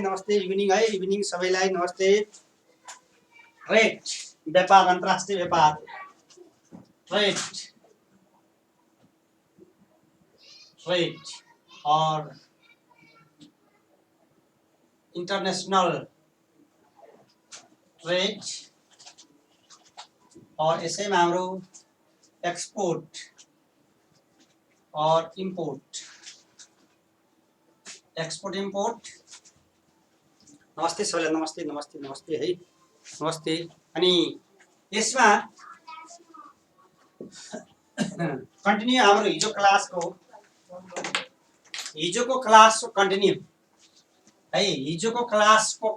नमस्ते इभिनिङ है इभिनिङ सबैलाई नमस्ते। ट्रेड व्यापार अन्तर्राष्ट्रिय व्यापार ट्रेड ट्रेड और इंटरनेशनल ट्रेड और यसैमा हाम्रो एक्सपोर्ट और इम्पोर्ट एक्सपोर्ट इम्पोर्ट। नमस्ते सबैलाई नमस्ते नमस्ते नमस्ते है नमस्ते। अनि यसमा कन्टिन्यू हाम्रो हिजोको क्लासको कन्टिन्यू है हिजोको क्लासको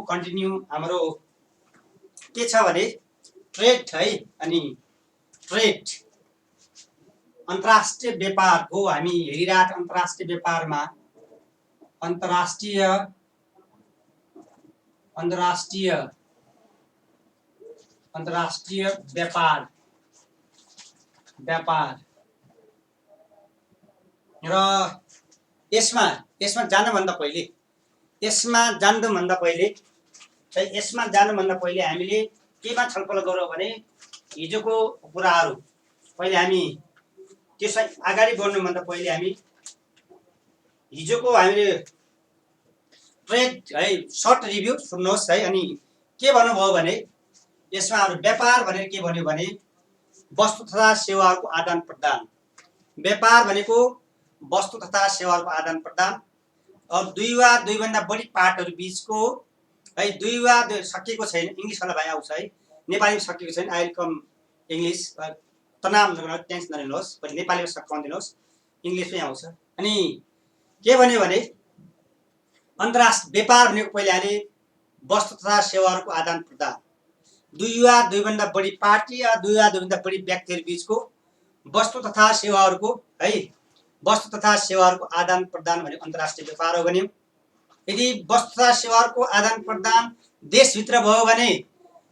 कन्टिन्यू हाम्रो के छ भने ट्रेड है। अनि ट्रेड अन्तर्राष्ट्रिय व्यापार हो। हामी हेरिरहेका अन्तर्राष्ट्रिय व्यापारमा अन्तर्राष्ट्रिय व्यापार र यसमा जानुभन्दा पहिले हामीले केमा छलफल गरौँ भने हिजोको कुराहरू पहिले हामी त्यसलाई अगाडि बढ्नुभन्दा पहिले हामी हिजोको हामीले ट्रेड है सर्ट रिभ्यू सुन्नुहोस् है। अनि के भन्नुभयो भने यसमा हाम्रो व्यापार भनेर के भन्यो भने वस्तु तथा सेवाहरूको आदान प्रदान। व्यापार भनेको वस्तु तथा सेवाहरूको आदान प्रदान और दुई वा दुईभन्दा बढी पार्टहरू बीचको है दुई वा सकिएको छैन। इङ्ग्लिस वाला भाइ आउँछ है, नेपालीमा सकिएको छैन। आई विल कम इङ्ग्लिस तनाव टेन्सन नलिनुहोस्, नेपालीमा सकाउदिनुहोस्, इङ्ग्लिसमै आउँछ। अनि के भन्यो भने अन्तर्राष्ट्रिय व्यापार भनेको पहिले हाले वस्तु तथा सेवाहरूको आदान प्रदान, दुई वा दुईभन्दा बढी पार्टी या दुई वा दुईभन्दा बढी व्यक्तिहरू बीचको वस्तु तथा सेवाहरूको आदान प्रदान भनेको अन्तर्राष्ट्रिय व्यापार हो भन्यो। यदि वस्तु तथा सेवाहरूको आदान प्रदान देशभित्र भयो भने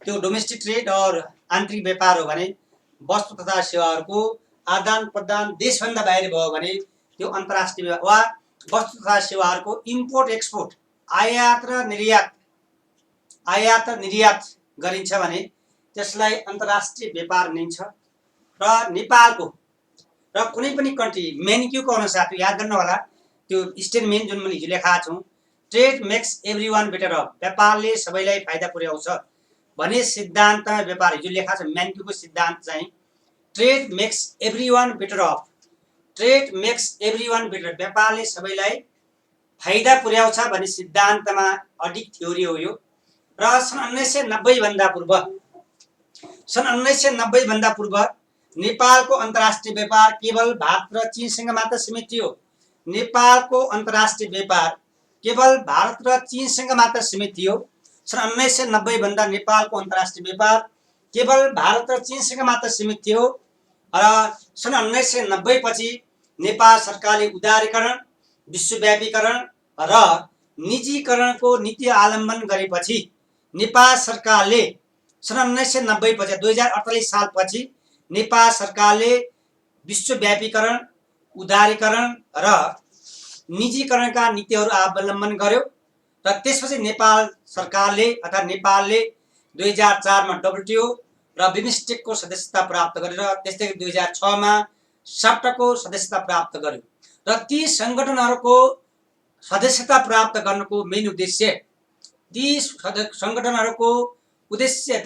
त्यो डोमेस्टिक ट्रेड और आन्तरिक व्यापार हो भने वस्तु तथा सेवाहरूको आदान प्रदान देशभन्दा बाहिर भयो भने त्यो अन्तर्राष्ट्रिय वा वस्तु तथा सेवाहरूको इम्पोर्ट एक्सपोर्ट आयात र निर्यात गरिन्छ भने त्यसलाई अन्तर्राष्ट्रिय व्यापार भनिन्छ। र नेपालको र कुनै पनि कन्ट्री मेन्युको अनुसार त्यो याद गर्नु होला, त्यो स्टेटमेन्ट जुन मैले हिजो लेखाएको छु, trade makes everyone better off, व्यापारले सबैलाई फाइदा पुर्याउँछ भने सिद्धान्तमा व्यापार हिजो लेखाएको छ। मेन्युको सिद्धान्त चाहिँ trade makes everyone better off, trade makes everyone better, व्यापारले सबैलाई फाइदा पुर्याउँछ भन्ने सिद्धान्तमा अडिक थ्योरी हो यो। र सन् 1990 भन्दा पूर्व नेपालको अन्तर्राष्ट्रिय व्यापार केवल भारत र चीनसँग मात्र सीमित थियो। नेपालको अन्तर्राष्ट्रिय व्यापार केवल भारत र चीनसँग मात्र सीमित थियो। सन् 1990 भन्दा नेपालको अन्तर्राष्ट्रिय व्यापार केवल भारत र चीनसँग मात्र सीमित थियो। र सन् 1990 पछि नेपाल सरकारले उदारीकरण, विश्वव्यापीकरण र निजीकरणको नीति अवलम्बन गरेपछि नेपाल सरकारले सन् 1990 पछि 2048 साल पछि नेपाल सरकारले विश्वव्यापीकरण, उदारीकरण र निजीकरणका नीतिहरू अवलम्बन गर्यो। र त्यसपछि नेपाल सरकारले अर्थात् नेपालले 2004 मा डब्ल्युटिओ र बिमस्टेकको सदस्यता प्राप्त गरेर त्यस्तै 2006 मा साप्टाको सदस्यता प्राप्त गर्यो। र ती सङ्गठनहरूको सदस्यता प्राप्त गर्नुको मेन उद्देश्य,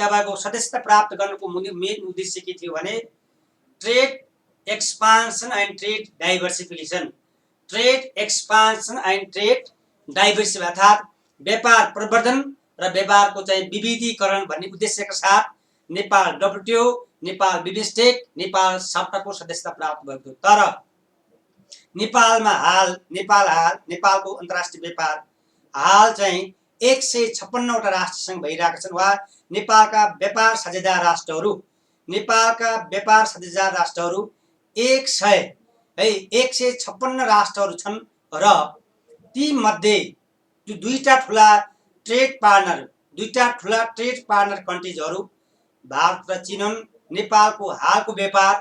तपाईँको सदस्यता प्राप्त गर्नुको मेन उद्देश्य के थियो भने trade expansion and trade diversification. Trade expansion and trade diversification अर्थात् व्यापार प्रवर्धन र व्यापारको चाहिँ विविधीकरण भन्ने उद्देश्यका साथ नेपाल डब्ल्युटिओ, नेपाल बिमस्टेक, नेपाल साप्टाको सदस्यता प्राप्त भएको। तर नेपालको अन्तर्राष्ट्रिय व्यापार हाल चाहिँ 156 वटा राष्ट्रसँग भइरहेका छन्। वा नेपालका व्यापार साझेदार राष्ट्रहरू 156 राष्ट्रहरू छन्। र ती मध्ये दुईटा ठुला ट्रेड पार्टनर कन्ट्रिजहरू भारत र चीन हुन्। नेपालको हालको व्यापार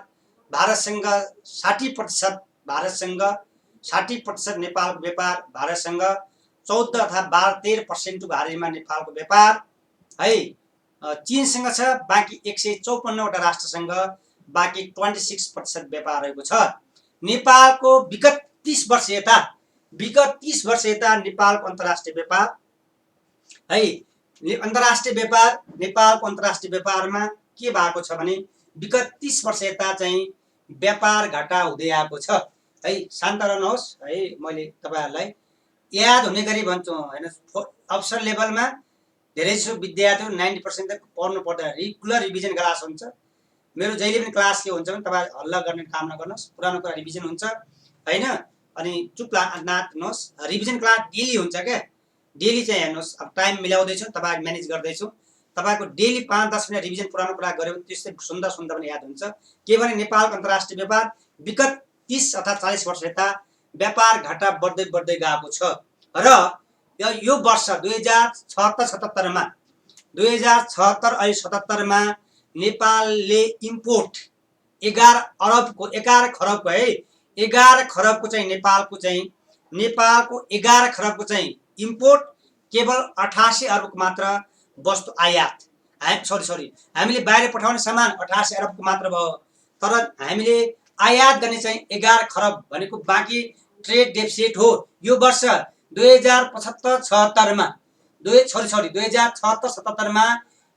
भारतसँग 60%, भारतसँग 60% नेपालको व्यापार, भारतसँग 14 अथवा 12-13% बारेमा नेपालको व्यापार है। चीनसँग छ, बाँकी 154 वटा राष्ट्रसँग बाँकी 26% व्यापार रहेको छ। नेपालको विगत 30 वर्ष यता नेपालको अन्तर्राष्ट्रिय व्यापार है, अन्तर्राष्ट्रिय व्यापार, नेपालको अन्तर्राष्ट्रिय व्यापारमा के भएको छ भने विगत 30 वर्ष यता चाहिँ व्यापार घाटा हुँदै आएको छ है। शान्त रहनुहोस् है, मैले तपाईहरुलाई याद हुने गरी भन्छु हैन। अफसर लेभलमा धेरै जसो विद्यार्थीहरु 90% तक पढ्नु पर्दैन, रेगुलर रिभिजन क्लास हुन्छ। मेरो जहिले पनि क्लास के हुन्छ भने तपाईहरु हल्ला गर्ने काम नगर्नुस्, पुरानो कुरा रिभिजन हुन्छ हैन। अनि चुप नाच्नुहोस्, रिभिजन क्लास डेली हुन्छ के, डेली चाहिँ हेर्नुहोस्। अब टाइम मिलाउँदैछु, तपाईहरु म्यानेज गर्दैछु। तपाईको डेली 5-10 मिनेट रिभिजन पुरानो कुरा गर्यो भने त्यस्तै सुन्दा सुन्दा पनि याद हुन्छ। के भने नेपालको अन्तर्राष्ट्रिय व्यापार विगत 30 अथवा 40 वर्ष यता व्यापार घाटा बढ्दै बढ्दै गएको छ र यो वर्ष 2076-77 मा 2076 मा नेपालले इम्पोर्ट 11 खरबको है, 11 खरबको चाहिँ नेपालको 11 खरबको चाहिँ इम्पोर्ट, केवल 88 अरबको मात्र वस्तु आयात। हामीले बाहिर पठाउने सामान 88 अरबको मात्र भयो, तर हामीले आयात गर्ने चाहिँ 11 खरब भनेको बाँकी ट्रेड डेफिसिट हो। यो वर्ष 2075-76 मा 2076-77 मा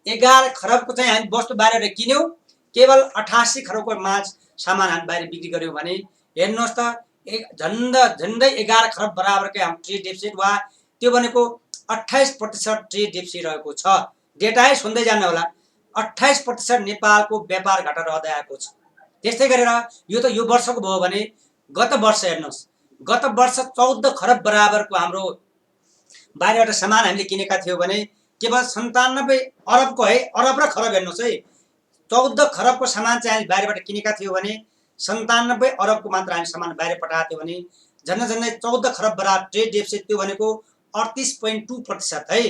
11 खरबको चाहिँ हामी वस्तु बाहिर किन्यौं, केवल 88 खरबको माछ सामान हामी बाहिर बिक्री गर्यौं भने हेर्नुहोस् त झन्डै 11 खरब बराबरकै हाम्रो ट्रेड डेफिसिट वा त्यो भनेको 28% ट्रेड डेफिसिट रहेको छ। डेटा है, सुन्दै जानु होला। 28% नेपालको व्यापार घाटा रहँदै आएको छ। त्यस्तै गरेर यो त यो वर्षको भयो भने गत वर्ष हेर्नुहोस्, गत वर्ष 14 खरब बराबरको हाम्रो बाहिरबाट सामान हामीले किनेका थियौं भने केवल 97 अरबको है, अरब र खरब हेर्नुहोस् है, 14 खरबको सामान चाहिँ हामी बाहिरबाट किनेका थियौं भने 97 अरबको मात्र हामी सामान बाहिर पठाएको थियो भने झन्डै 14 खरब बराबर ट्रेड डेफिसिट, त्यो भनेको 38.2% है,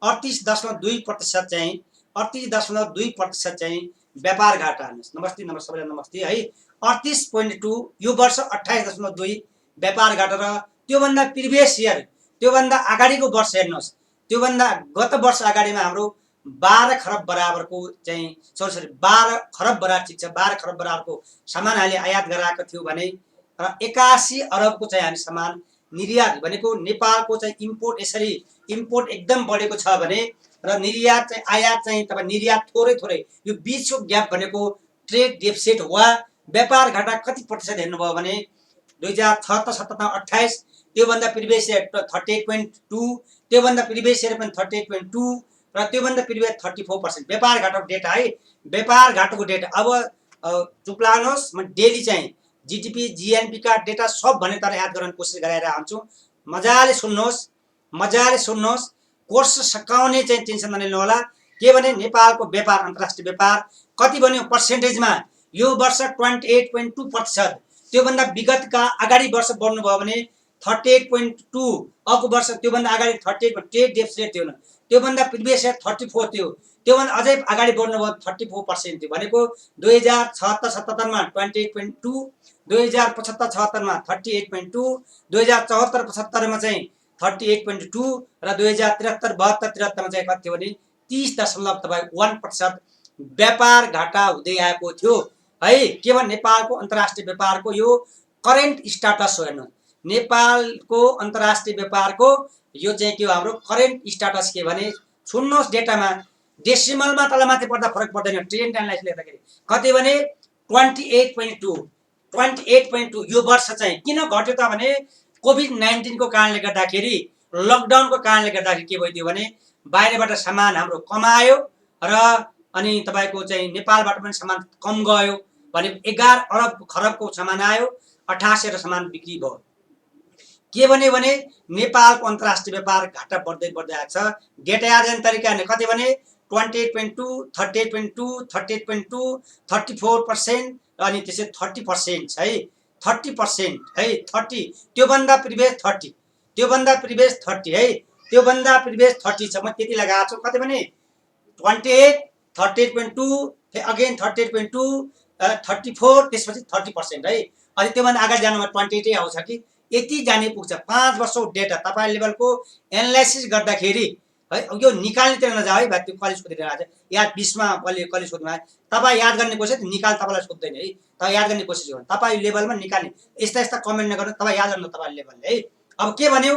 38.2% चाहिँ 38.2% चाहिँ व्यापार घाटा। नमस्ते सबैलाई नमस्ते है। 38.2 यो वर्ष 28.2 व्यापार घाटा र त्योभन्दा प्रिभियस इयर, त्योभन्दा अगाडिको वर्ष हेर्नुहोस्, त्योभन्दा गत वर्ष अगाडिमा हाम्रो 12 खरब बराबरको चाहिँ 12 खरब बराबर, ठिक छ, 12 खरब बराबरको सामान हामीले आयात गराएको थियौं भने र 81 अरबको चाहिँ हामी सामान निर्यात भनेको नेपालको चाहिँ इम्पोर्ट, यसरी इम्पोर्ट एकदम बढेको छ भने र निर्यात चाहिँ आयात चाहिँ तपाईं निर्यात थोरै, यो बीचको ग्याप भनेको ट्रेड डेफिसिट वा व्यापार घाटा कति प्रतिशत हेर्नुभयो भने 2076-77 मा 28, त्योभन्दा प्रिभियस इयर 38.2, त्योभन्दा प्रिभियस इयर पनि 38.2 र त्योभन्दा प्रिभियस 34% व्यापार घाटाको डेटा है। व्यापार घाटाको डेटा अब चुप लाग्नुहोस्, म डेली चाहिँ जीडीपी जीएनपी का डेटा सब भने तर याद गर्न कोसिस गरिरहेको हुन्छु। मजाले सुन्नुहोस्, कोर्स सकाउने चाहिँ टेन्सन नलिनु होला। के भने नेपालको व्यापार, अन्तर्राष्ट्रिय व्यापार कति भन्यो पर्सेन्टेजमा, यो वर्ष 28.2%, त्योभन्दा विगतका अगाडि वर्ष बढ्नु भयो भने 38.2, अर्को वर्ष त्योभन्दा अगाडि 38 ट्रेड डेफिसिट थियो, त्योभन्दा प्रिभियस इयर 34 थियो, त्योभन्दा अझै अगाडि बढ्नु भयो 34% थियो भनेको 2076-77 मा 28.2, 2075-76 मा 38.2, 2074-75 मा चाहिँ 38.2 र 2073-72-73 मा चाहिँ कति थियो भने 30.1% व्यापार घाटा हुँदै आएको थियो है। के भने नेपालको अन्तर्राष्ट्रिय व्यापारको यो करेन्ट स्टाटस हो। हेर्नु, नेपालको अन्तर्राष्ट्रिय व्यापारको यो चाहिँ के हो, हाम्रो करेन्ट स्टाटस के भने सुन्नुहोस्, डेटामा डेसिमलमा तलमाथि पर्दा फरक पर्दैन। ट्रेन्ड एनालाइसिस लेख्दाखेरि कति भने 28.2 यो वर्ष चाहिँ किन घट्यो त भने कोभिड-19 को कारणले गर्दाखेरि, लकडाउनको कारणले गर्दाखेरि के भइदियो भने बाहिरबाट सामान हाम्रो कम आयो र अनि तपाईको चाहिँ नेपालबाट पनि सामान कम गयो भने 11 अरब खरबको सामान आयो, 88 सामान बिक्री भयो। के भने नेपालको अन्तर्राष्ट्रिय व्यापार घाटा बढ्दै आएको छ। डेटा याद गर्ने तरिका ने कति भने 28.2, 38.2, 38.2, 34% अनि त्यसै 30% है, 30% है, 30, त्योभन्दा प्रिभियस 30, त्योभन्दा प्रिभियस 30 है, त्योभन्दा प्रिभियस 30 छ। म त्यति लगाएको छु। कति भने 28, 38.2, अगेन 38.2, 34 त्यसपछि 30% है। अनि त्योभन्दा अगाडि जानुमा 28 आउँछ कि यति जाने पुग्छ। 5 वर्षको डेटा तपाईँ लेभलको एनालाइसिस गर्दाखेरि है, यो निकाल्नेतिर नजाऊ है भाइ, त्यो कलेज सोधेर आज याद 20मा कलेज सोध्नु आयो तपाईँ याद गर्ने कोसिस निकाल तपाईँलाई सोध्दैन है, तपाईँ याद गर्ने कोसिस गर्नु, तपाईँ लेभलमा निकाल्ने यस्ता यस्ता कमेन्ट नगर्नु, तपाईँ याद गर्नु तपाईँ लेभलले है। अब के भन्यो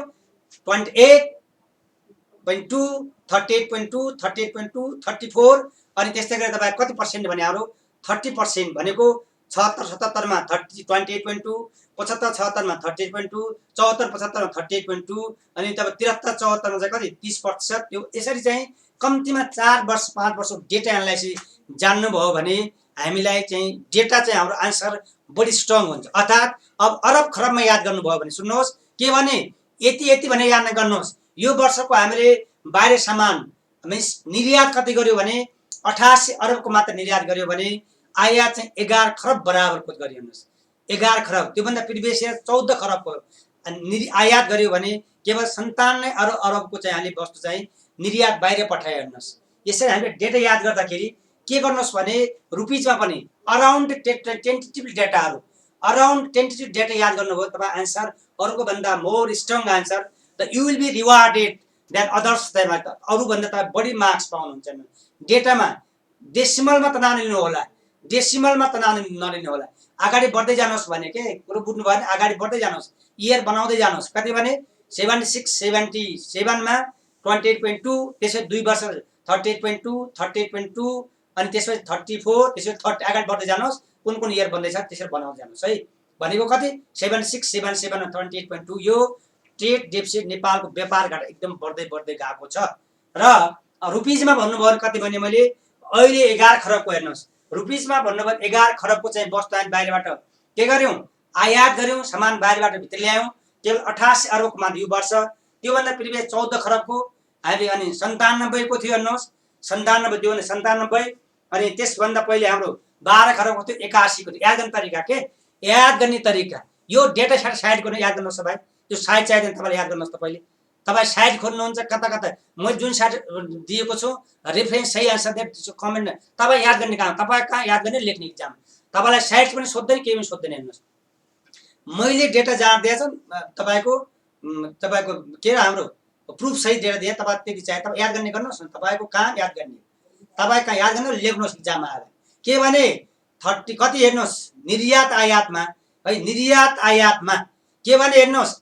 28.2 38.2 38.2 34 अनि त्यस्तै गरेर तपाईँ कति पर्सेन्ट भने अरू 30% भनेको 76 77 मा 28.2 75 76 मा 38.2 74 75 मा 38.2 अनि तब 73 74 मा चाहिँ कति 30%। त्यो यसरी चाहिँ कम्तीमा 4 वर्ष 5 वर्ष डेटा एनालाइसिस जान्नुभयो भने हामीलाई चाहिँ डेटा चाहिँ हाम्रो आन्सर बढी स्ट्रङ हुन्छ। अर्थात् अब अरब खरबमा याद गर्नुभयो भने सुन्नुहोस् के भने यति यति भने याद गर्नुहोस्। यो वर्षको हामीले बाहिर सामान मिन्स निर्यात कति गर्यो भने 88 अरबको मात्र निर्यात गर्यो भने आयात चाहिँ 11 खरब बराबरको गर्यो हेर्नुहोस्। 11 खरब, त्योभन्दा प्रिभियस इयर 14 खरबको आयात गर्यो भने केवल 97 अरबको चाहिँ हामीले वस्तु चाहिँ निर्यात बाहिर पठायो हेर्नुहोस्। यसरी हामीले डेटा याद गर्दाखेरि के गर्नुहोस् भने रुपिजमा पनि अराउन्ड टेन्टेटिभ डेटाहरू अराउन्ड टेन्टेटिभ डेटा याद गर्नुभयो तपाईँ आन्सर अरूको भन्दा more strong answer the you will be rewarded than others. अरूभन्दा तपाईँ बढी मार्क्स पाउनुहुन्छ डेटामा। डेसिमलमा त नलिनु होला, डेसिमलमा त नलिनु होला, अगाडि बढ्दै जानुहोस् भने के कुरो बुझ्नु भयो भने अगाडि बढ्दै जानुहोस्, इयर बनाउँदै जानुहोस्। कति भने 76 77 मा 28.2 त्यसपछि 2 वर्ष 38.2 38.2 अनि त्यसपछि 34 त्यसपछि 30 अगाडि बढ्दै जानुहोस्। कुन कुन इयर बन्दैछ त्यसरी बनाउँदै जानुहोस् है। भनेको कति 76 77 मा 28.2 यो ट्रेड डेफिसिट नेपालको व्यापार घाटा एकदम बढ्दै बढ्दै गएको छ। र रुपिजमा भन्नुभयो भने कति भने मैले अहिले 11 खरबको हेर्नुहोस्। रुपिजमा भन्नुभयो 11 खरबको चाहिँ वस्तु हामी बाहिरबाट के गर्यौँ आयात गर्यौँ, सामान बाहिरबाट भित्र ल्यायौँ केवल 88 अरबको मात्र यो वर्ष। त्योभन्दा प्रिभियस 14 खरबको हामीले अनि 97 को थियो हेर्नुहोस्। 97 त्यो भने 97 अनि त्यसभन्दा पहिले हाम्रो 12 खरबको थियो 81 को थियो। याद गर्ने तरिका के याद गर्ने तरिका यो डेटा साइड गर्नु याद गर्नुहोस् भाइ। त्यो साइड चाहिँदैन तपाईँले याद गर्नुहोस्। तपाईँले तपाईँ साइड खोज्नुहुन्छ कता कता मैले जुन साइड दिएको छु रेफरेन्स सही आन्सर दिएको कमेन्ट तपाईँ याद गर्ने काम तपाईँ कहाँ याद गर्ने लेख्ने इक्जाम तपाईँलाई साइड पनि सोध्दैन केही पनि सोध्दैन। हेर्नुहोस् मैले डेटा जहाँ दिएछ तपाईँको के हाम्रो प्रुफ सही डेटा दिए तपाईँ त्यति चाहियो तपाईँ याद गर्ने गर्नुहोस् न। तपाईँको कहाँ याद गर्ने तपाईँ कहाँ याद गर्नु लेख्नुहोस् इक्जाममा आएर के भने 30 कति हेर्नुहोस् निर्यात आयातमा है। निर्यात आयातमा के भने हेर्नुहोस्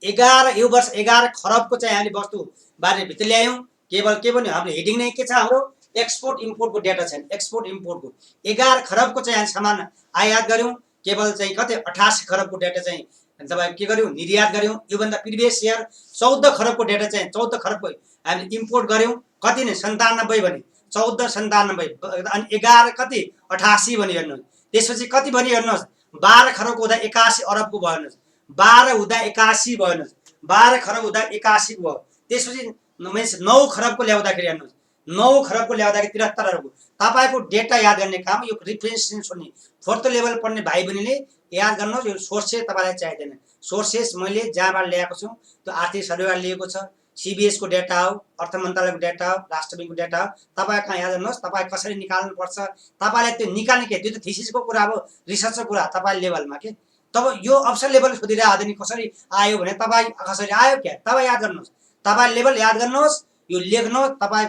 11 यो वर्ष 11 खरबको चाहिँ हामीले वस्तु बाहिर भित्र ल्यायौँ। केवल के भन्यो हाम्रो हेडिङ नै के छ हाम्रो एक्सपोर्ट इम्पोर्टको डेटा छ। एक्सपोर्ट इम्पोर्टको 11 खरबको चाहिँ हामी सामान आयात गर्यौँ। केवल चाहिँ कति 88 खरबको डेटा चाहिँ तपाईँ के गर्यौँ निर्यात गर्यौँ। योभन्दा प्रिभियस इयर 14 खरबको डेटा चाहिँ 14 खरबको हामीले इम्पोर्ट गर्यौँ। कति नै 97 भने 14 97 अनि 11 कति 88 भन्यो हेर्नुहोस्। त्यसपछि कति भन्यो हेर्नुहोस् 12 खरबको हुँदा 81 अरबको भयो हेर्नुहोस्। 12 हुँदा 81 भयो हेर्नुहोस्। 12 खरब हुँदा 81 भयो। त्यसपछि 9 खरबको ल्याउँदाखेरि हेर्नुहोस् 9 खरबको ल्याउँदाखेरि 73 अरबको। तपाईँको डेटा याद गर्ने काम यो रिफरेन्स सुन्ने 4th लेभल पढ्ने भाइ बहिनीले याद गर्नुहोस्। यो सोर्सेस तपाईँलाई चाहिँदैन। सोर्सेस मैले जहाँबाट ल्याएको छु त्यो आर्थिक सर्वेबाट लिएको छ, सीबीएसको डेटा हो, अर्थ मन्त्रालयको डेटा हो, राष्ट्र ब्याङ्कको डेटा हो। तपाईँ कहाँ याद गर्नुहोस् तपाईँ कसरी निकाल्नुपर्छ तपाईँलाई त्यो निकाल्ने के त्यो त थिसिसको कुरा हो, रिसर्चको कुरा तपाईँ लेभलमा के तब यो अफसर लेभल सोधिरहेको नि कसरी आयो भने तपाईँ कसरी आयो क्या तपाईँ याद गर्नुहोस्। तपाईँ लेभल याद गर्नुहोस् यो लेख्नुहोस् तपाईँ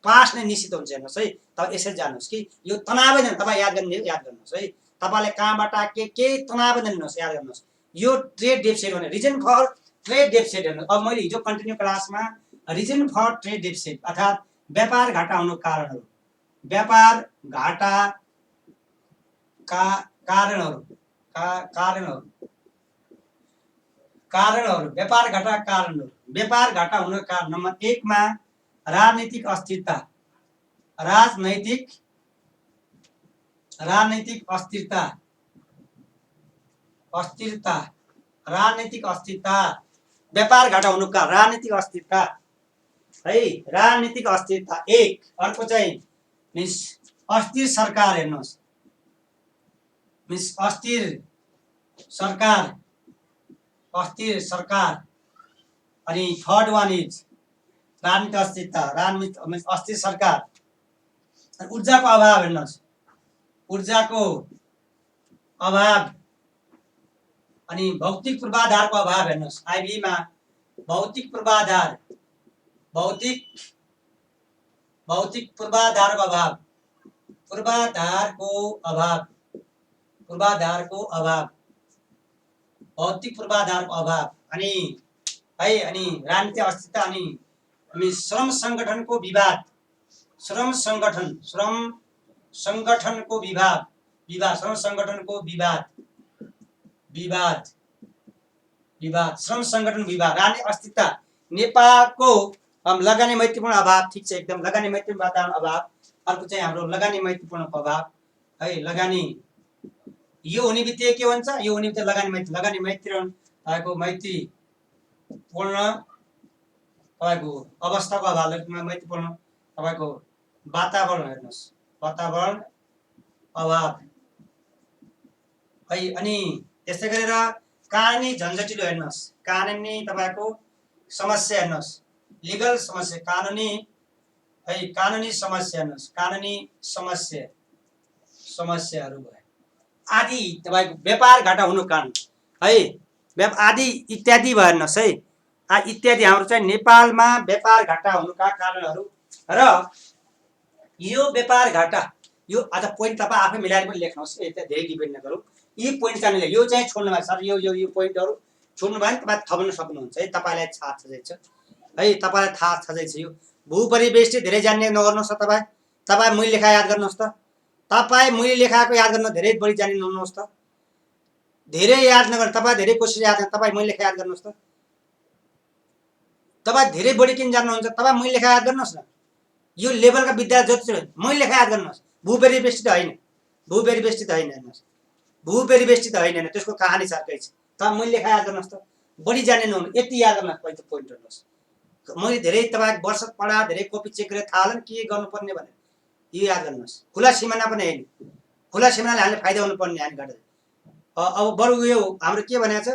पास नै निश्चित हुन्छ। हेर्नुहोस् है तपाईँ यसरी जानुहोस् कि यो तनावै नै तपाईँ याद गर्ने याद गर्नुहोस् है। तपाईँले कहाँबाट के तनावै नलिनुहोस् याद गर्नुहोस्। यो ट्रेड डेफिसिट भने रिजन फर ट्रेड डेफिसिट हेर्नुहोस्। अब मैले हिजो कन्टिन्यू क्लासमा रिजन फर ट्रेड डेफिसिट अर्थात् व्यापार घाटा हुनुको कारणहरू व्यापार घाटा कारणहरू व्यापार घाटा कारणहरू। व्यापार घाटा हुनुको कारण नम्बर 1 मा राजनीतिक अस्थिरता राजनीतिक अस्थिरता व्यापार घाटा हुनुको कारण राजनीतिक अस्थिरता है। राजनीतिक अस्थिरता एक। अर्को चाहिँ मिन्स अस्थिर सरकार हेर्नुहोस् मिन्स अस्थिर सरकार अनि थर्ड वान इज राजनीतिक अस्थिरता अस्थिर सरकार। ऊर्जाको अभाव हेर्नुहोस् ऊर्जाको अभाव अनि भौतिक पूर्वाधारको अभाव। हेर्नुहोस् आइबीमा भौतिक पूर्वाधार, भौतिक पूर्वाधारको अभाव, पूर्वाधारको अभाव, पूर्वाधारको अभाव, भौतिक पूर्वाधारको अभाव अनि है अनि राजनीतिक अस्थिरता अनि श्रम संगठनको विवाद, श्रम संगठनको विवाद, श्रम संगठनको विवाद, श्रम संगठन विवाद, राजनीतिक अस्थिरता, नेपालको लगानी मैत्रीपूर्ण अभाव। ठीक छ, एकदम लगानी मैत्रीपूर्ण वातावरण अभाव। अर्को चाहिँ हाम्रो लगानी मैत्रीपूर्णको अभाव है। लगानी यो हुने बित्तिकै के हुन्छ, यो हुने बित्तिकै लगानी मैत्रीपूर्ण भएको मैत्रीपूर्ण तपाईँको अवस्थाको अभाव, मैत्रीपूर्ण तपाईँको वातावरण। हेर्नुहोस् वातावरण अभाव है। अनि त्यसै गरेर कानुनी झन्झटिलो। हेर्नुहोस् कानुनी तपाईँको समस्या, हेर्नुहोस् लिगल समस्या, कानुनी है, कानुनी समस्या। हेर्नुहोस् कानुनी समस्याहरू भयो आदि, तपाईँको व्यापार घाटा हुनु कारण है, आदि इत्यादि भयो। हेर्नुहोस् है इत्यादि हाम्रो चाहिँ नेपालमा व्यापार घाटा हुनुका कारणहरू। र यो व्यापार घाटा, यो आज पोइन्ट तपाईँ आफै मिलाएर पनि लेख्नुहोस्, यता धेरै डिपेन्ड नगरौँ। यी पोइन्ट चाहिँ यो चाहिँ छोड्नु भएको सर, यो पोइन्टहरू छोड्नु भयो भने तपाईँ थप्न सक्नुहुन्छ है। तपाईँलाई थाहा छँदैछ है, तपाईँलाई थाहा छँदैछ। यो भूपरिवेष्टि धेरै जान्ने नगर्नुहोस् त। तपाईँ मैले लेखा याद गर्नुहोस् त। तपाईँ मैले लेखाएको याद गर्नु, धेरै बढी जान्ने नहुनुहोस् त। धेरै याद नगर्नु, तपाईँ धेरै कोसिस याद गर्नु, तपाईँ मैले लेखा याद गर्नुहोस् त। तपाईँ धेरै बढी किन जान्नुहुन्छ, तपाईँ मैले लेखा याद गर्नुहोस् न। यो लेभलका विद्यार्थी जति छ मैले लेखा याद गर्नुहोस्। भूपरिवेष्टित होइन, भूपरिवेष्टित होइन। हेर्नुहोस् भूपरिवेष्टित होइन, त्यसको कहानी अर्कै छ। तपाईँ मैले लेखा याद गर्नुहोस् त। बढी जान्ने नहुनु, यति याद गर्नुहोस्। पहिलो पोइन्ट हेर्नुहोस्, मैले धेरै तपाईँ वर्ष पढा, धेरै कपी चेक गरेर थाहा होला नि के गर्नुपर्ने भनेर। यो याद गर्नुहोस्। खुला सिमाना पनि होइन, खुला सिमानाले हामीले फाइदा हुनुपर्ने हामी गर्दै। अब बरु यो हाम्रो के भनेको छ,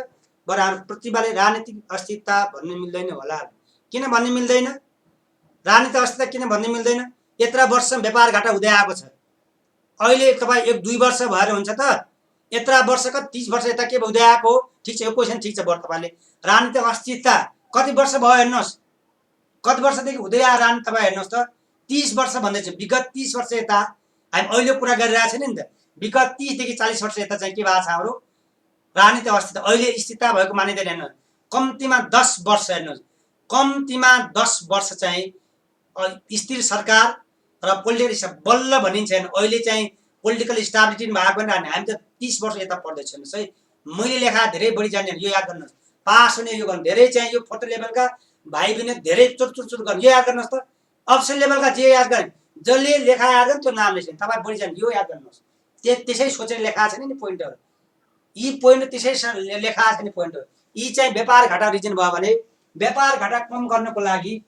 बरु हाम्रो प्रतिभाले राजनीतिक अस्थिरता भन्ने मिल्दैन होला। किन भन्ने मिल्दैन, राजनीतिक अस्थिरता किन भन्ने मिल्दैन? यत्र वर्ष व्यापार घाटा हुँदै आएको छ। अहिले तपाईँ 1-2 वर्ष भएर हुन्छ त? यत्र वर्ष 30 वर्ष यता के हुँदै आएको हो? ठिक छ, यो क्वेसन ठिक छ। बरु तपाईँले राजनीतिक अस्थिरता कति वर्ष भयो हेर्नुहोस्, कति वर्षदेखि हुँदै आयो राजनीति। तपाईँ हेर्नुहोस् त 30 वर्ष भन्दैछ। विगत 30 वर्ष यता हामी अहिले कुरा गरिरहेको छैन नि त। विगत 30 देखि 40 वर्ष यता चाहिँ के भएको छ हाम्रो राजनीतिक अस्थिरता। अहिले स्थिरता भएको मानिँदैन। हेर्नुहोस् कम्तीमा 10 वर्ष, हेर्नुहोस् कम्तीमा 10 वर्ष चाहिँ स्थिर सरकार र पोलिटिकल बल्ल भनिन्छ। अहिले चाहिँ पोलिटिकल स्टेबिलिटी भएको नि हामी त 30 वर्ष यता पढ्दैछौँ है। मैले लेखा धेरै बढी जान्ने, यो याद गर्नुहोस्। पास हुने यो गर्नु, धेरै चाहिँ यो फोटो लेभलका भाइ बहिनी धेरै चुर गर्नु, यो याद गर्नुहोस् त। अप्सन लेभलका जे याद गर्ने, जसले लेखा याद गर्नु त्यो नाम लेख्छ। तपाईँ बढी जाने, यो याद गर्नुहोस्। त्यसै सोचेर लेखा छ नि पोइन्टहरू। यी पोइन्ट त्यसै लेखा छ नि पोइन्टहरू। यी चाहिँ व्यापार घाटा रिजन भयो भने व्यापार घाटा कम गर्नको लागि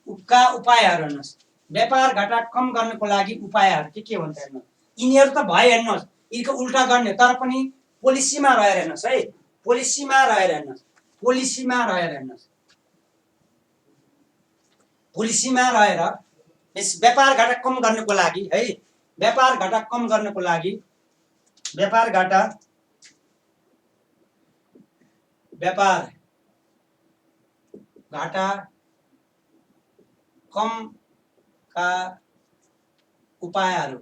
उपायहरू हेर्नुहोस्। व्यापार घाटा कम गर्नको लागि उपायहरू के हुन्छ हेर्नुहोस्। यिनीहरू त भयो, हेर्नुहोस् यिनको उल्टा गर्ने, तर पनि पोलिसीमा रहेर हेर्नुहोस् है। पोलिसीमा रहेर हेर्नुहोस्, पोलिसीमा रहेर हेर्नुहोस्, पोलिसीमा रहेर यस व्यापार घाटा कम गर्नको लागि है। व्यापार घाटा कम गर्नको लागि, व्यापार घाटा कमका उपायहरू,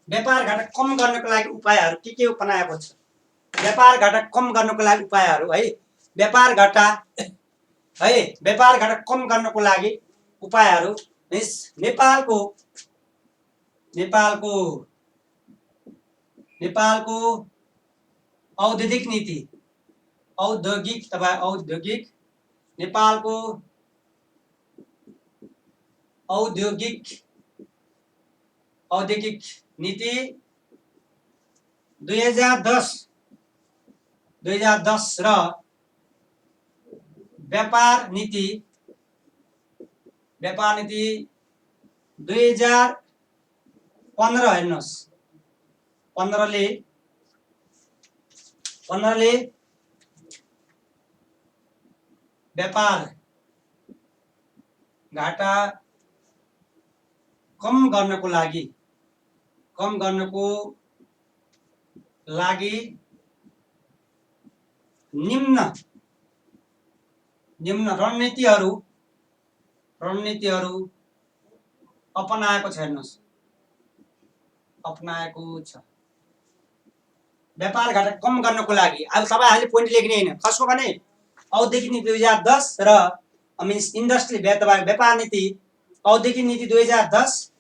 व्यापार घाटा कम गर्नको लागि उपायहरू के अपनाएको छ। व्यापार घाटा कम गर्नको लागि उपायहरू है। व्यापार घाटा कम गर्नको लागि उपायहरू नेपालको औद्योगिक नीति, नेपालको औद्योगिक नीति 2010 र व्यापार नीति 2015 हेर्नुहोस्। 15 ले व्यापार घाटा कम गर्नको लागि निम्न रणनीतिहरू अपनाएको छ। हेर्नुहोस्, अपनाएको छ। व्यापार घाटा कम गर्नको लागि अब तपाईहरुले पोइन्ट लेख्ने हैन, कसको भने औद्योगिक नीति 2010 र मिन्स इन्डस्ट्री व्यापार नीति औद्योगिक नीति 2010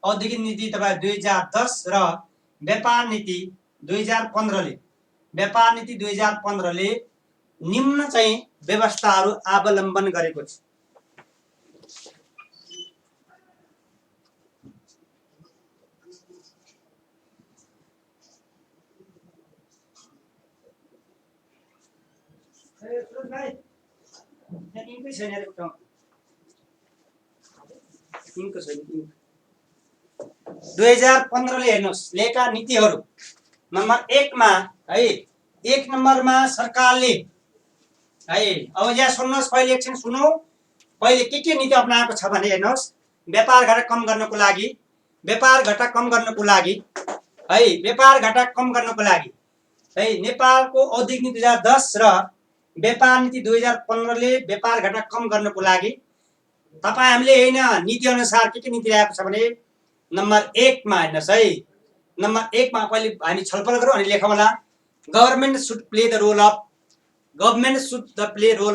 औद्योगिक नीति तपाईँ 2010 र व्यापार नीति 2015 ले निम्न चाहिँ व्यवस्थाहरू अवलम्बन गरेको छ। इन्कै छैन रे पुट्न, इन्को छैन। 2015 ले हेर्नुहोस् लेखा नीतिहरू नम्बर 1 मा है, 1 नम्बरमा सरकारले है, अब यहाँ सुन्नुहोस्, पहिले एकछिन सुनौ, पहिले के नीति अपनाएको छ भने हेर्नुहोस्, व्यापार घाटा कम गर्नको लागि है, व्यापार घाटा कम गर्नको लागि है, नेपालको औद्योगिक नीति 2010 र व्यापार नीति 2015 ले व्यापार घाटा कम गर्नको लागि तपाई हामीले हैन नीति अनुसार के नीति ल्याएको छ भने नम्बर 1 मा हेर्नुहोस् है, नम्बर 1 मा पहिले हामी छलफल गरौँ अनि लेखौँ होला। Government should play the role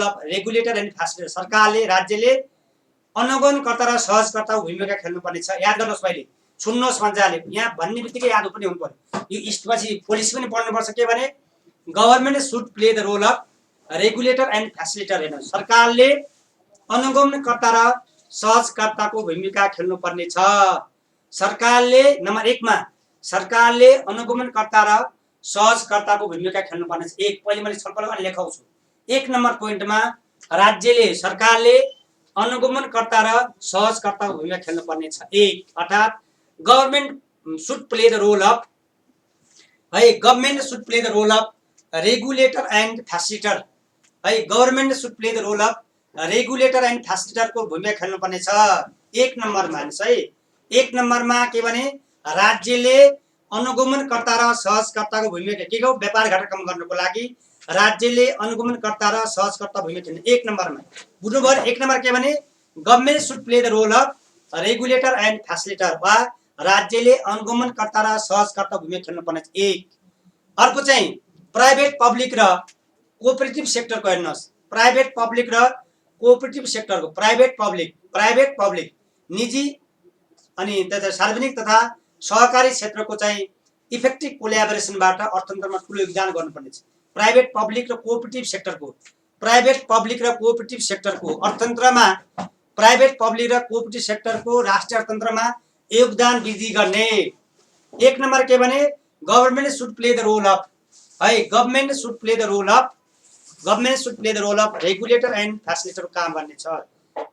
of regulator and facilitator. सरकारले राज्यले अनुगमनकर्ता र सहजकर्ताको भूमिका खेल्नुपर्ने छ। याद गर्नुहोस्, पहिले सुन्नुहोस् मजाले, यहाँ भन्ने बित्तिकै याद पनि हुनु पर्यो। यो पछि पोलिसी पनि पढ्नुपर्छ। के भने government should play the role of regulator and facilitator. हेर्नुहोस्, सरकारले अनुगमनकर्ता र सहजकर्ताको भूमिका खेल्नुपर्ने छ। सरकारले नम्बर 1 मा सरकारले अनुगमनकर्ता र सहजकर्ताको भूमिका खेल्नुपर्ने छ। एक पहिले मैले छलफल गर्न लेखाउँछु। 1 नम्बर पोइन्टमा राज्यले सरकारले अनुगमनकर्ता र सहजकर्ताको भूमिका खेल्नुपर्ने छ। एक अर्थात् government should play the role of है, government should play the role of regulator and facilitator है, government should play the role of regulator and फैसिलिटेटरको भूमिका खेल्नुपर्ने छ। 1 नम्बरमा हेर्नुहोस् है, 1 नम्बरमा के भने राज्यले अनुगमनकर्ता र सहजकर्ताको भूमिका के हो, व्यापार घाटा कम गर्नको लागि राज्यले अनुगमनकर्ता र सहजकर्ता भूमिका खेल्ने। 1 नम्बरमा बुझ्नुभयो। 1 नम्बर के भने government should play the role of regulator and facilitator वा राज्यले अनुगमनकर्ता र सहजकर्ता भूमिका खेल्नुपर्ने छ। एक अर्को चाहिँ प्राइभेट पब्लिक र कोअपरेटिभ सेक्टरको हेर्नुहोस्, प्राइभेट पब्लिक र कोअपरेटिभ सेक्टरको प्राइभेट पब्लिक निजी अनि तथा सार्वजनिक तथा सहकारी क्षेत्रको चाहिँ इफेक्टिभ कोल्याबोरेसनबाट अर्थतन्त्रमा ठुलो योगदान गर्नुपर्ने छ। प्राइभेट पब्लिक र कोअपरेटिभ सेक्टरको अर्थतन्त्रमा प्राइभेट पब्लिक र कोअपरेटिभ सेक्टरको राष्ट्रिय अर्थतन्त्रमा योगदान वृद्धि गर्ने। 1 नम्बर के भने government should play the role of है, government should play the role of regulator and facilitator काम गर्ने छ।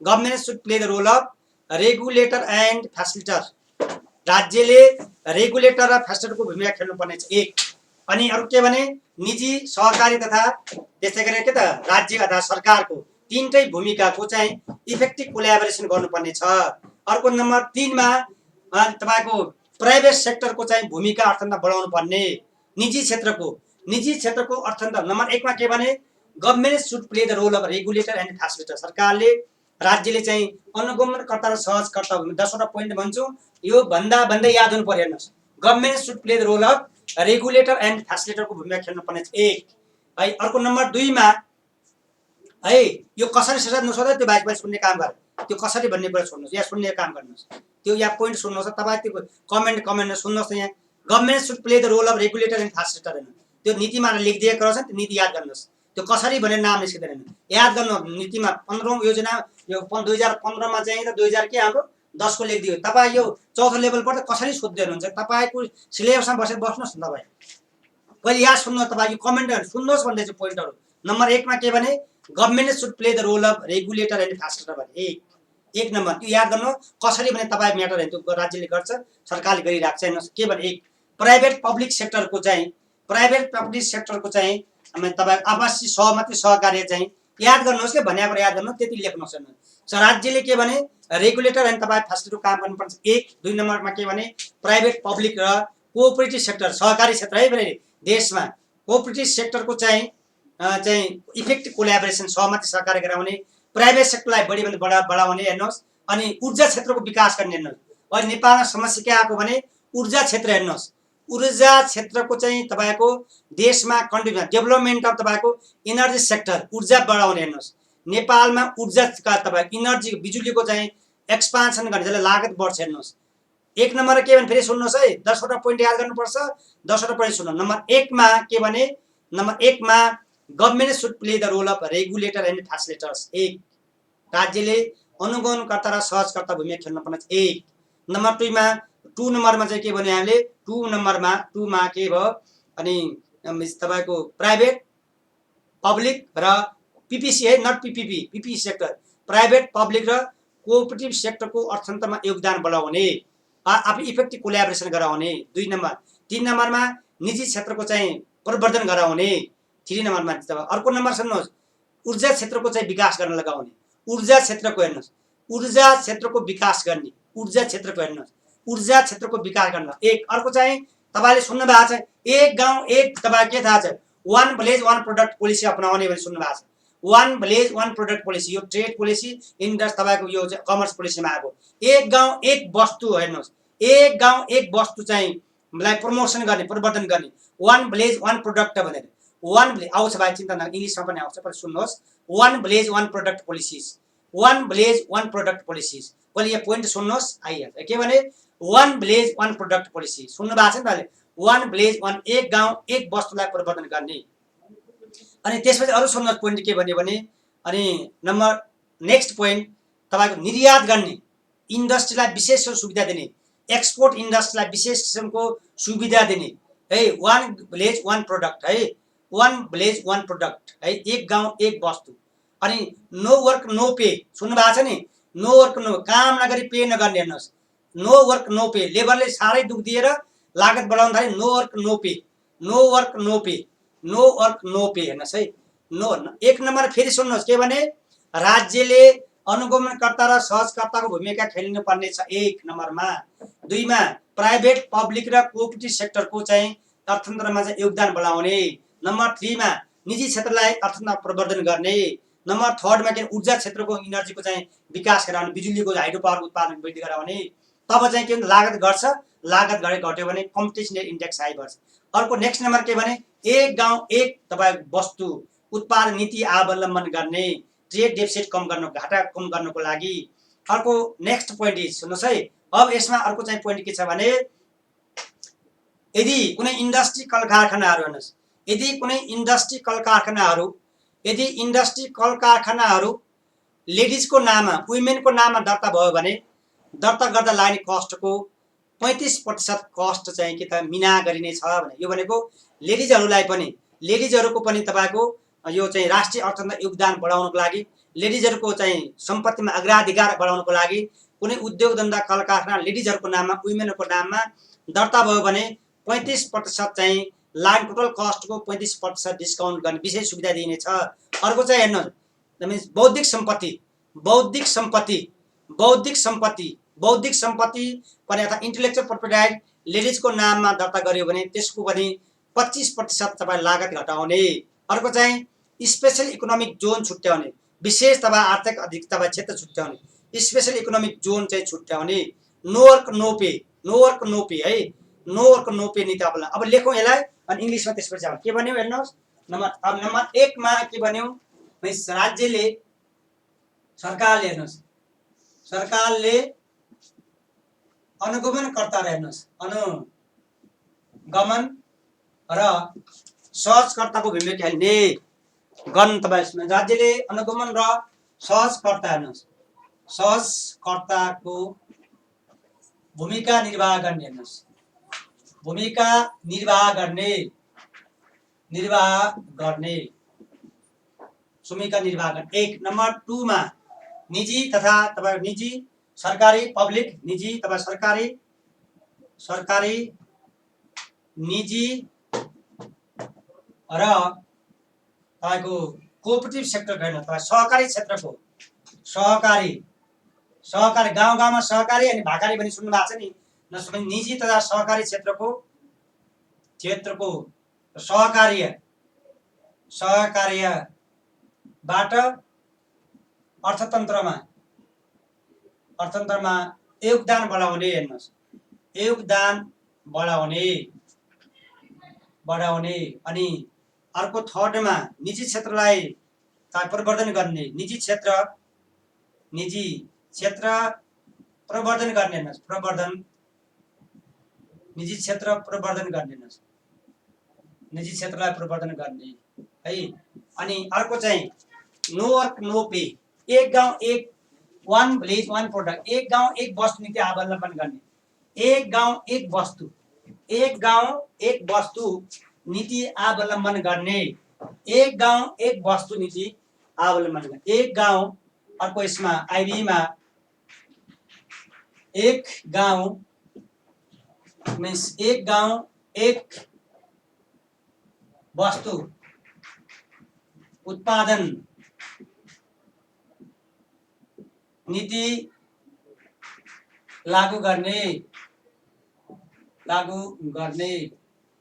Government should play the role of regulator and facilitator, राज्यले रेगुलेटर र फैसिलिटेटरको भूमिका खेल्नुपर्ने छ। एक अनि अरु के भने निजी सहकारी तथा त्यसै गरी के त राज्य अथवा सरकारको तीनटै भूमिकाको चाहिँ इफेक्टिभ कोल्याबोरेसन गर्नुपर्ने छ। अर्को नम्बर 3 मा तपाईको प्राइभेट सेक्टरको चाहिँ भूमिका अर्थतन्त्र बढाउनु पर्ने। निजी क्षेत्रको अर्थतन्त्र नम्बर 1 मा के भने government should play the role of regulator and facilitator, सरकारले राज्यले चाहिँ अनुगमनकर्ता र सहजकर्ता भूमिका। 10 वटा पोइन्ट भन्छु, यो भन्दै याद हुनु पर्यो। हेर्नुस्, government should play the role of regulator and फैसिलिटेटरको भूमिका खेल्नुपर्ने छ। एक है। अर्को नम्बर 2 मा है, यो कसरी सजाय नसजाय त्यो बाइक सुन्ने काम गर, त्यो कसरी भन्ने कुरा छोड्नुस्, यहाँ सुन्ने काम गर्नुस्, त्यो यहाँ पोइन्ट सुन्नुस्। तपाईं त्यो कमेन्ट सुन्नुस्। यहाँ government should play the role of regulator and facilitator हैन, त्यो नीतिमा लेखिदिएको रहेछ, त्यो नीति याद गर्नुस्। त्यो कसरी भनेर नाम लेखिदैन, याद गर्नु। नीतिमा 15औं योजना यो 2015 मा चाहिँ त 2000 के हाम्रो 10 को लेखिदियो। तपाईं यो चौथो लेभल पर कसरी सोध्दै हुनुहुन्छ, तपाईको सिलेबसमा बस्नुस् न। तपाईं पहिले याद सुन्नु, तपाईँ यो कमेन्ट सुन्नुस् भन्दै चाहिँ पोइन्टहरु। नम्बर 1 मा के भने government should play the role of regulator and facilitator भने। एक नम्बर त्यो याद गर्नु कसरी भने तपाईँ म्याटर हैन, त्यो राज्यले गर्छ, सरकारले गरिराख्छ। हेर्नुस् के भने एक प्राइभेट पब्लिक सेक्टरको चाहिँ तपाईँ आवासीय सहमति सहकार्य चाहिँ याद गर्नुहोस् के भन्ने कुरा याद गर्नु, त्यति लेख्नुहोस्। राज्यले के भने रेगुलेटर अनि तपाईँ फेसिलिटीको काम गर्नुपर्छ। एक। 2 नम्बरमा के भने प्राइभेट पब्लिक र कोअपरेटिभ सेक्टर सहकारी क्षेत्र है फेरि देशमा कोअपरेटिभ सेक्टरको चाहिँ इफेक्टिभ कोल्याबोरेसन सहमति सहकार्य गराउने, प्राइभेट सेक्टरलाई बढीभन्दा बढाउने हेर्नुहोस्, अनि ऊर्जा क्षेत्रको विकास गर्ने हेर्नुहोस्। अहिले नेपालमा समस्या के आएको भने ऊर्जा क्षेत्र हेर्नुहोस्, ऊर्जा क्षेत्रको चाहिँ तपाईँको देशमा कन्ट्रिब्युसन डेभलपमेन्ट अफ तपाईँको इनर्जी सेक्टर ऊर्जा बढाउने हेर्नुहोस्। नेपालमा ऊर्जाका तपाईँ इनर्जी बिजुलीको चाहिँ एक्सपान्सन गर्ने जसले लागत बढ्छ हेर्नुहोस्। एक नम्बर के भने फेरि सुन्नुहोस् है, 10वटा पोइन्ट याद गर्नुपर्छ, 10वटा पोइन्ट सुन्नु। नम्बर 1 मा के भने नम्बर 1 मा government should play the role of regulator and facilitators. 1 राज्यले अनुगमनकर्ता र सहजकर्ता भूमिका खेल्न पर्ने। 1 नम्बर 2 मा 2 नम्बरमा चाहिँ के भने हामीले 2 नम्बरमा 2 मा के भयो अनि तपाईको प्राइभेट पब्लिक र पीपीसी है, not PPP, PPC sector private public र कोअपरेटिभ सेक्टरको अर्थतन्त्रमा योगदान बढाउने, आफू इफेक्टिभ कोल्याबोरेसन गराउने। 2 नम्बर। 3 नम्बरमा निजी क्षेत्रको चाहिँ प्रवर्धन गराउने। 3 नम्बरमा। अर्को नम्बर सुन्नुहोस्, ऊर्जा क्षेत्रको चाहिँ विकास गर्न लगाउने। ऊर्जा क्षेत्रको हेर्नुहोस्, ऊर्जा क्षेत्रको विकास गर्ने, ऊर्जा क्षेत्रको हेर्नुहोस्, ऊर्जा क्षेत्रको विकास गर्न। एक। अर्को चाहिँ तपाईँले सुन्नु भएको छ, एक गाउँ एक तपाईँ के थाहा छ, 1 भिलेज 1 प्रोडक्ट पोलिसी अपनाउने भने सुन्नु भएको छ। 1 भिलेज 1 प्रोडक्ट पोलिसी, यो ट्रेड पोलिसी इन्डस्ट्री तपाईँको यो कमर्स पोलिसीमा आएको। एक गाउँ एक वस्तु हेर्नुहोस्, एक गाउँ एक वस्तु चाहिँ लाई प्रमोसन गर्ने, प्रवर्धन गर्ने। 1 भिलेज 1 प्रोडक्ट भनेर 1 भिलेज आउँछ भाइ, चिन्ता नगर्नु, इङ्ग्लिसमा पनि आउँछ, पर सुन्नुहोस्। 1 village 1 product policies, 1 village 1 product policies. पहिले यहाँ पोइन्ट सुन्नुहोस्, आइहाल्छ के भने 1 भिलेज 1 प्रोडक्ट पोलिसी सुन्नु भएको छ नि त। 1 भिलेज 1 एक गाउँ एक वस्तुलाई प्रवर्धन गर्ने। अनि त्यसपछि अरू सुन्नुहोस् पोइन्ट के भन्यो भने अनि नम्बर नेक्स्ट पोइन्ट तपाईँको निर्यात गर्ने, इन्डस्ट्रीलाई विशेष सुविधा दिने, एक्सपोर्ट इन्डस्ट्रीलाई विशेष किसिमको सुविधा दिने है। 1 भिलेज 1 प्रोडक्ट है, 1 भिलेज 1 प्रोडक्ट है, एक गाउँ एक वस्तु। अनि नो वर्क नो पे सुन्नु भएको छ नि, नो वर्क नो, काम नगरी पे नगर्ने हेर्नुहोस्। नो वर्क नो पे, लेबरले साह्रै दुख दिएर लागत बढाउन थाले। No work no pay, no work no pay, no work no pay हेर्नुहोस् है। नो। 1 नम्बर फेरि सुन्नुहोस् के भने राज्यले अनुगमनकर्ता र सहजकर्ताको भूमिका खेल्नु पर्ने छ 1 नम्बरमा। 2 मा प्राइभेट पब्लिक र कोअपरेटिभ सेक्टरको चाहिँ अर्थतन्त्रमा चाहिँ योगदान बढाउने। नम्बर 3 मा निजी क्षेत्रलाई अर्थतन्त्र प्रवर्धन गर्ने। नम्बर 3 मा के ऊर्जा क्षेत्रको इनर्जीको चाहिँ विकास गराउने, बिजुलीको हाइड्रो पावर उत्पादन वृद्धि गराउने। तब चाहिँ के लागत घट्छ, लागत घट्यो भने कम्पिटिसन इन्डेक्स हाई बढ्छ। अर्को नेक्स्ट नम्बर के भने एक गाउँ एक तपाईँ वस्तु उत्पादन नीति अवलम्बन गर्ने, ट्रेड डेफिसिट कम गर्नु, घाटा कम गर्नुको लागि। अर्को नेक्स्ट पोइन्ट सुन्नुहोस् है। अब यसमा अर्को चाहिँ पोइन्ट के छ भने यदि कुनै इन्डस्ट्री कल कारखानाहरू हेर्नुहोस्, यदि कुनै इन्डस्ट्री कल कारखानाहरू, यदि इन्डस्ट्री कल कारखानाहरू लेडिजको नाममा, वुमेनको नाममा दर्ता भयो भने दर्ता गर्दा लाग्ने कस्टको 35% कस्ट चाहिँ के त मिना गरिने छ भने। यो भनेको लेडिजहरूलाई पनि, लेडिजहरूको पनि तपाईँको यो चाहिँ राष्ट्रिय अर्थतन्त्र योगदान बढाउनको लागि, लेडिजहरूको चाहिँ सम्पत्तिमा अग्राधिकार बढाउनको लागि कुनै उद्योग धन्दा कल कारखाना लेडिजहरूको नाममा, वुमेनको नाममा दर्ता भयो भने 35% चाहिँ लाग्ने टोटल कस्टको 35% डिस्काउन्ट गर्ने विशेष सुविधा दिइनेछ। अर्को चाहिँ हेर्नुहोस्, बौद्धिक सम्पत्ति, बौद्धिक सम्पत्ति, बौद्धिक सम्पत्ति, बौद्धिक सम्पत्ति पनि अथवा इन्टेलेक्चुअल प्रोपर्टी राइट लेडिजको नाममा दर्ता गर्यो भने त्यसको पनि 25% तपाईँ लागत घटाउने। अर्को चाहिँ स्पेशल इकोनोमिक जोन छुट्याउने, विशेष तपाईँ आर्थिक अधिक तपाईँ क्षेत्र छुट्याउने, स्पेशल इकोनोमिक जोन चाहिँ छुट्याउने। No work no pay, no work no pay है, नो वर्क नो पे नीति अपनाउने। अब लेखौँ यसलाई अनि इङ्ग्लिसमा त्यसपछि अब के भन्यो हेर्नुहोस्। नम्बर 1 मा के भन्यो, राज्यले सरकारले हेर्नुहोस्, सरकारले अनुगमनकर्ता र हेर्नुहोस्, अनुगमन र सहजकर्ताको भूमिका खेल्ने गर्न। तपाईँ राज्यले अनुगमन र सहजकर्ता हेर्नुहोस्, सहजकर्ताको भूमिका निर्वाह गर्ने हेर्नुहोस्, भूमिका निर्वाह गर्ने, निर्वाह गर्ने, भूमिका निर्वाह गर्ने। 1 नम्बर 2 मा निजी तथा तपाईँ निजी सरकारी पब्लिक, निजी तपाईँ सरकारी, सरकारी निजी र तपाईँको कोअपरेटिभ सेक्टर हेर्नु, तपाईँ सहकारी क्षेत्रको, सहकारी सहकारी गाउँ गाउँमा सहकारी अनि भाकारी पनि सुन्नु भएको छ नि, नसुने निजी तथा सहकारी क्षेत्रको सहकार्यबाट अर्थतन्त्रमा योगदान बढाउने, हेर्नुहोस्, योगदान बढाउने अनि अर्को थर्डमा निजी क्षेत्रलाई प्रवर्धन गर्ने, निजी क्षेत्र प्रवर्धन गर्ने, हेर्नुहोस्, निजी क्षेत्र प्रवर्धन गर्ने, हेर्नुहोस्, निजी क्षेत्रलाई प्रवर्धन गर्ने है। अनि अर्को चाहिँ नो वर्क नो पे, एक गाउँ एक वान भिलेज वान प्रोडक्ट, एक गाउँ एक वस्तु नीति अवलम्बन गर्ने, एक गाउँ एक वस्तु नीति अवलम्बन गर्ने, एक गाउँ एक वस्तु नीति अवलम्बन गर्ने, एक गाउँ। अर्को यसमा आइबीमा एक गाउँ मिन्स एक गाउँ एक वस्तु उत्पादन नीति लागू गर्ने।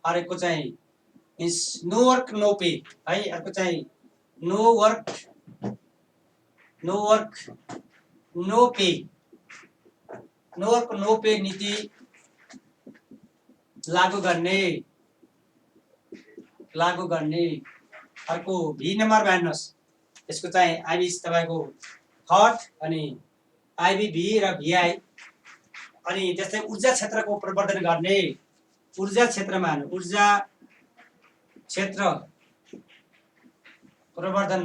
अर्को चाहिँ means no work no pay है। अर्को चाहिँ नो वर्क नो पे नीति लागू गर्ने। अर्को भी नम्बरमा हेर्नुहोस्, यसको चाहिँ आइबी तपाईँको थर्ड अनि आइबी र भिआई। अनि त्यस्तै ऊर्जा क्षेत्रको प्रवर्धन गर्ने, ऊर्जा क्षेत्रमा ऊर्जा क्षेत्र प्रवर्धन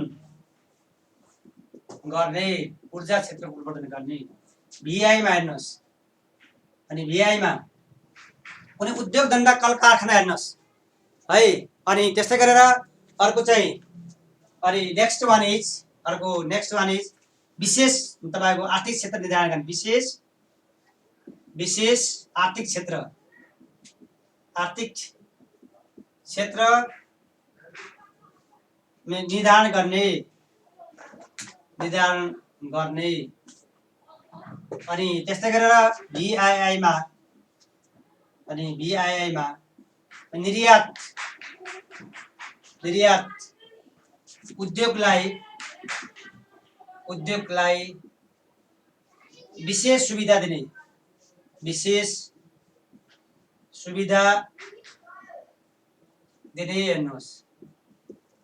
गर्ने। भिआईमा हेर्नुहोस्, अनि भिआईमा कुनै उद्योग धन्दा कल कारखाना हेर्नुहोस् है। अनि त्यस्तै गरेर अर्को चाहिँ अनि नेक्स्ट वान इज विशेष तपाईँको आर्थिक क्षेत्र निर्धारण गर्ने, विशेष आर्थिक क्षेत्र निर्धारण गर्ने। अनि त्यस्तै गरेर भिआईआईमा निर्यात उद्योगलाई विशेष सुविधा दिने, हेर्नुहोस्,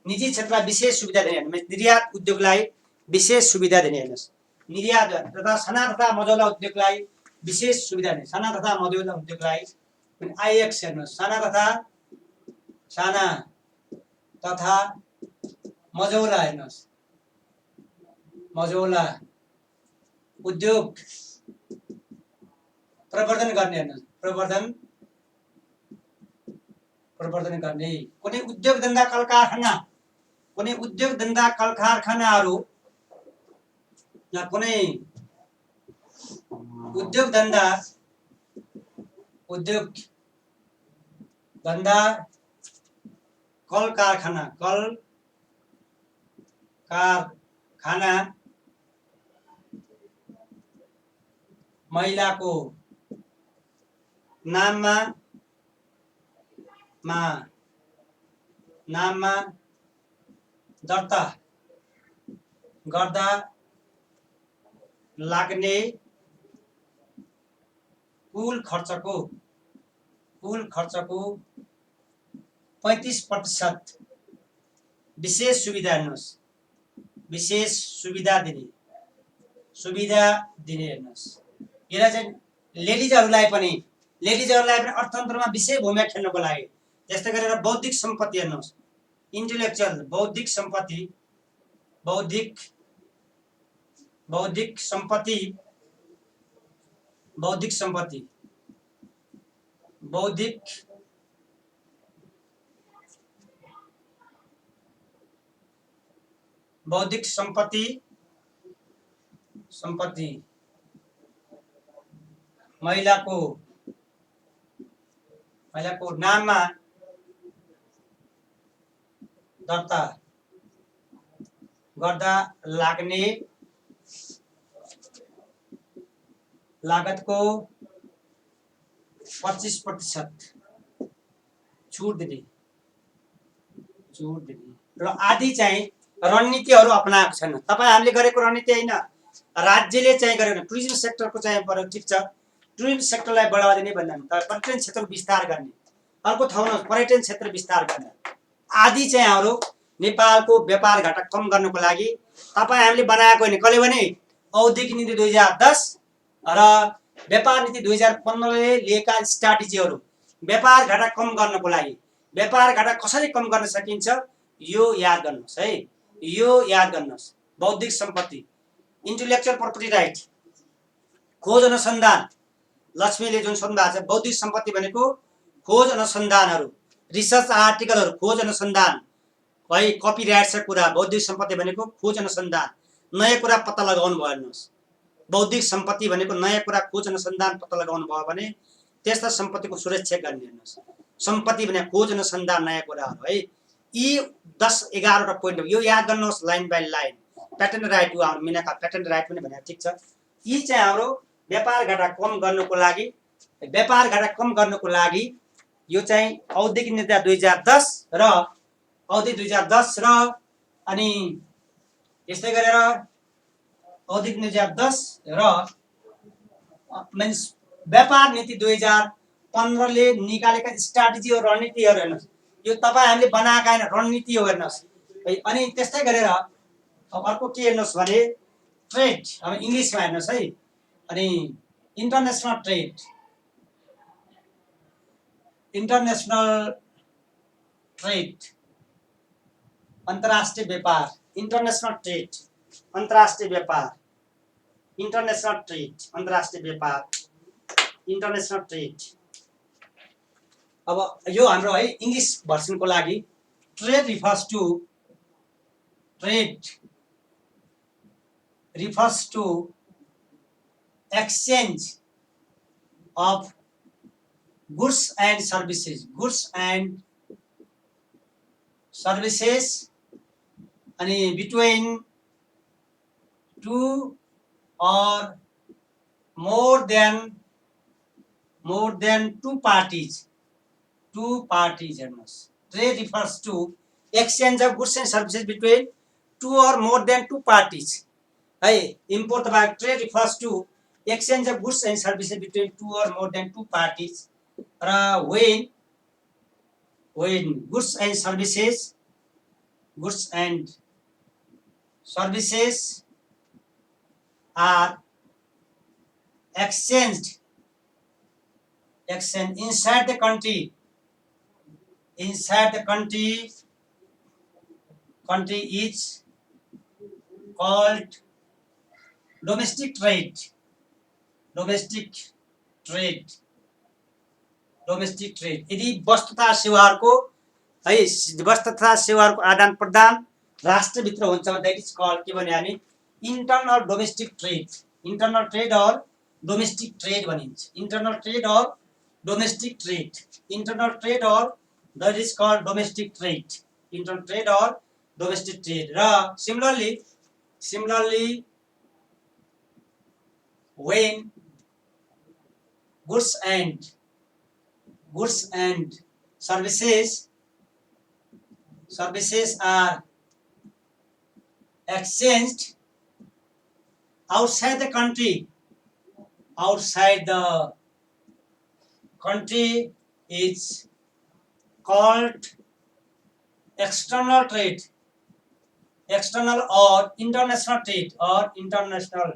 निजी क्षेत्रलाई विशेष सुविधा दिने, निर्यात उद्योगलाई विशेष सुविधा दिने, हेर्नुहोस्, निर्यात तथा साना तथा मझौला उद्योगलाई विशेष सुविधा दिने, साना तथा मझौला उद्योगलाई आइएक्स हेर्नुहोस्, साना तथा मझौला, हेर्नुहोस्, मझौला उद्योग प्रवर्धन गर्ने, हेर्नुहोस्, प्रवर्धन गर्ने। कुनै उद्योग धन्दा कल कारखानाहरू या कुनै उद्योग धन्दा कल कारखाना महिलाको नाममा दर्ता गर्दा लाग्ने कुल खर्चको 35% विशेष सुविधा, हेर्नुहोस्, विशेष सुविधा दिने, हेर्नुहोस्। यसलाई चाहिँ लेडिजहरूलाई पनि अर्थतन्त्रमा विशेष भूमिका खेल्नको लागि। त्यस्तै गरेर बौद्धिक सम्पत्ति, हेर्नुहोस्, इन्टेलेक्चुअल बौद्धिक सम्पत्ति महिलाको नाममा दर्ता गर्दा लाग्ने लागतको 25% छुट दिने र आदि चाहिँ रणनीतिहरू अपनाएको छैन। तपाईँ हामीले गरेको रणनीति होइन, राज्यले चाहिँ गरेको टुरिज्म सेक्टरको चाहिँ पर ठिक छ, टुरिज्म सेक्टरलाई बढावा दिने भन्दैन, तर पर्यटन क्षेत्रको विस्तार गर्ने, अर्को ठाउँमा पर्यटन क्षेत्र विस्तार गर्ने आदि चाहिँ हाम्रो नेपालको व्यापार घाटा कम गर्नको लागि तपाईँ हामीले बनाएको होइन। कसले भने औद्योगिक नीति 2010 र व्यापार नीति 2015ले लिएका स्ट्राटेजीहरू व्यापार घाटा कम गर्नको लागि, व्यापार घाटा कसरी कम गर्न सकिन्छ यो याद गर्नुहोस् है, यो याद गर्नुहोस्। बौद्धिक सम्पत्ति, इन्टेलेक्चुअल प्रोपर्टी राइट, खोज अनुसन्धान, लक्ष्मीले जुन सोध्नु भएको छ, बौद्धिक सम्पत्ति भनेको खोज अनुसन्धानहरू, रिसर्च आर्टिकलहरू, खोज अनुसन्धान है, कपिराइट्सको कुरा। बौद्धिक सम्पत्ति भनेको खोज अनुसन्धान, नयाँ कुरा पत्ता लगाउनु भयो हेर्नुहोस्। बौद्धिक सम्पत्ति भनेको नयाँ कुरा खोज अनुसन्धान पत्ता लगाउनु भयो भने त्यस्ता सम्पत्तिको सुरक्षा गर्ने हेर्नुहोस्। सम्पत्ति भने खोज अनुसन्धान नयाँ कुराहरू है। यी 10-11 वटा पोइन्ट यो याद गर्नुहोस् line by line. Patent right हो हाम्रो मिनाका, प्याटेन्ट राइट पनि भने ठिक छ। यी चाहिँ हाम्रो व्यापार घाटा कम गर्नको लागि, व्यापार घाटा कम गर्नको लागि यो चाहिँ औद्योगिक नीति 2010 र औद्योगिक 2010 र अनि यस्तै गरेर औद्योगिक नीति 2010 र मिन्स व्यापार नीति 2015 ले निकालेका स्ट्राटेजी और रणनीतिहरू हेर्नुहोस्। यो तपाईँ हामीले बनाएका हैन, रणनीति हो हेर्नुहोस्। अनि त्यस्तै गरेर अब अर्को के हेर्नुहोस् भने ट्रेड, अब इङ्ग्लिसमा हेर्नुहोस् है। अनि इन्टरनेसनल ट्रेड, इन्टरनेसनल ट्रेड अन्तर्राष्ट्रिय व्यापार, इन्टरनेसनल ट्रेड अन्तर्राष्ट्रिय व्यापार, इन्टरनेसनल ट्रेड अन्तर्राष्ट्रिय व्यापार, इन्टरनेसनल ट्रेड। अब यो हाम्रो है इङ्ग्लिस भर्सनको लागि trade refers to exchange of goods and services अनि between two or more than two parties हेर्नुहोस्। Trade refers to exchange of goods and services between two or more than two parties है। Import बाहेक trade refers to exchange of goods and services between two or more than two parties र when goods and services are exchanged inside the country is called domestic trade यदि वस्तु तथा सेवाहरूको है, वस्तु तथा सेवाहरूको आदान प्रदान राष्ट्रभित्र हुन्छ दैट इज कल्ड के भने हामी internal domestic trade, internal trade और डोमेस्टिक ट्रेड भनिन्छ। इन्टरनल ट्रेड और डोमेस्टिक ट्रेड, इन्टरनल ट्रेड और that is called domestic trade, internal trade और डोमेस्टिक ट्रेड। र similarly when goods and services are exchanged outside the country is called external trade, external or international trade or international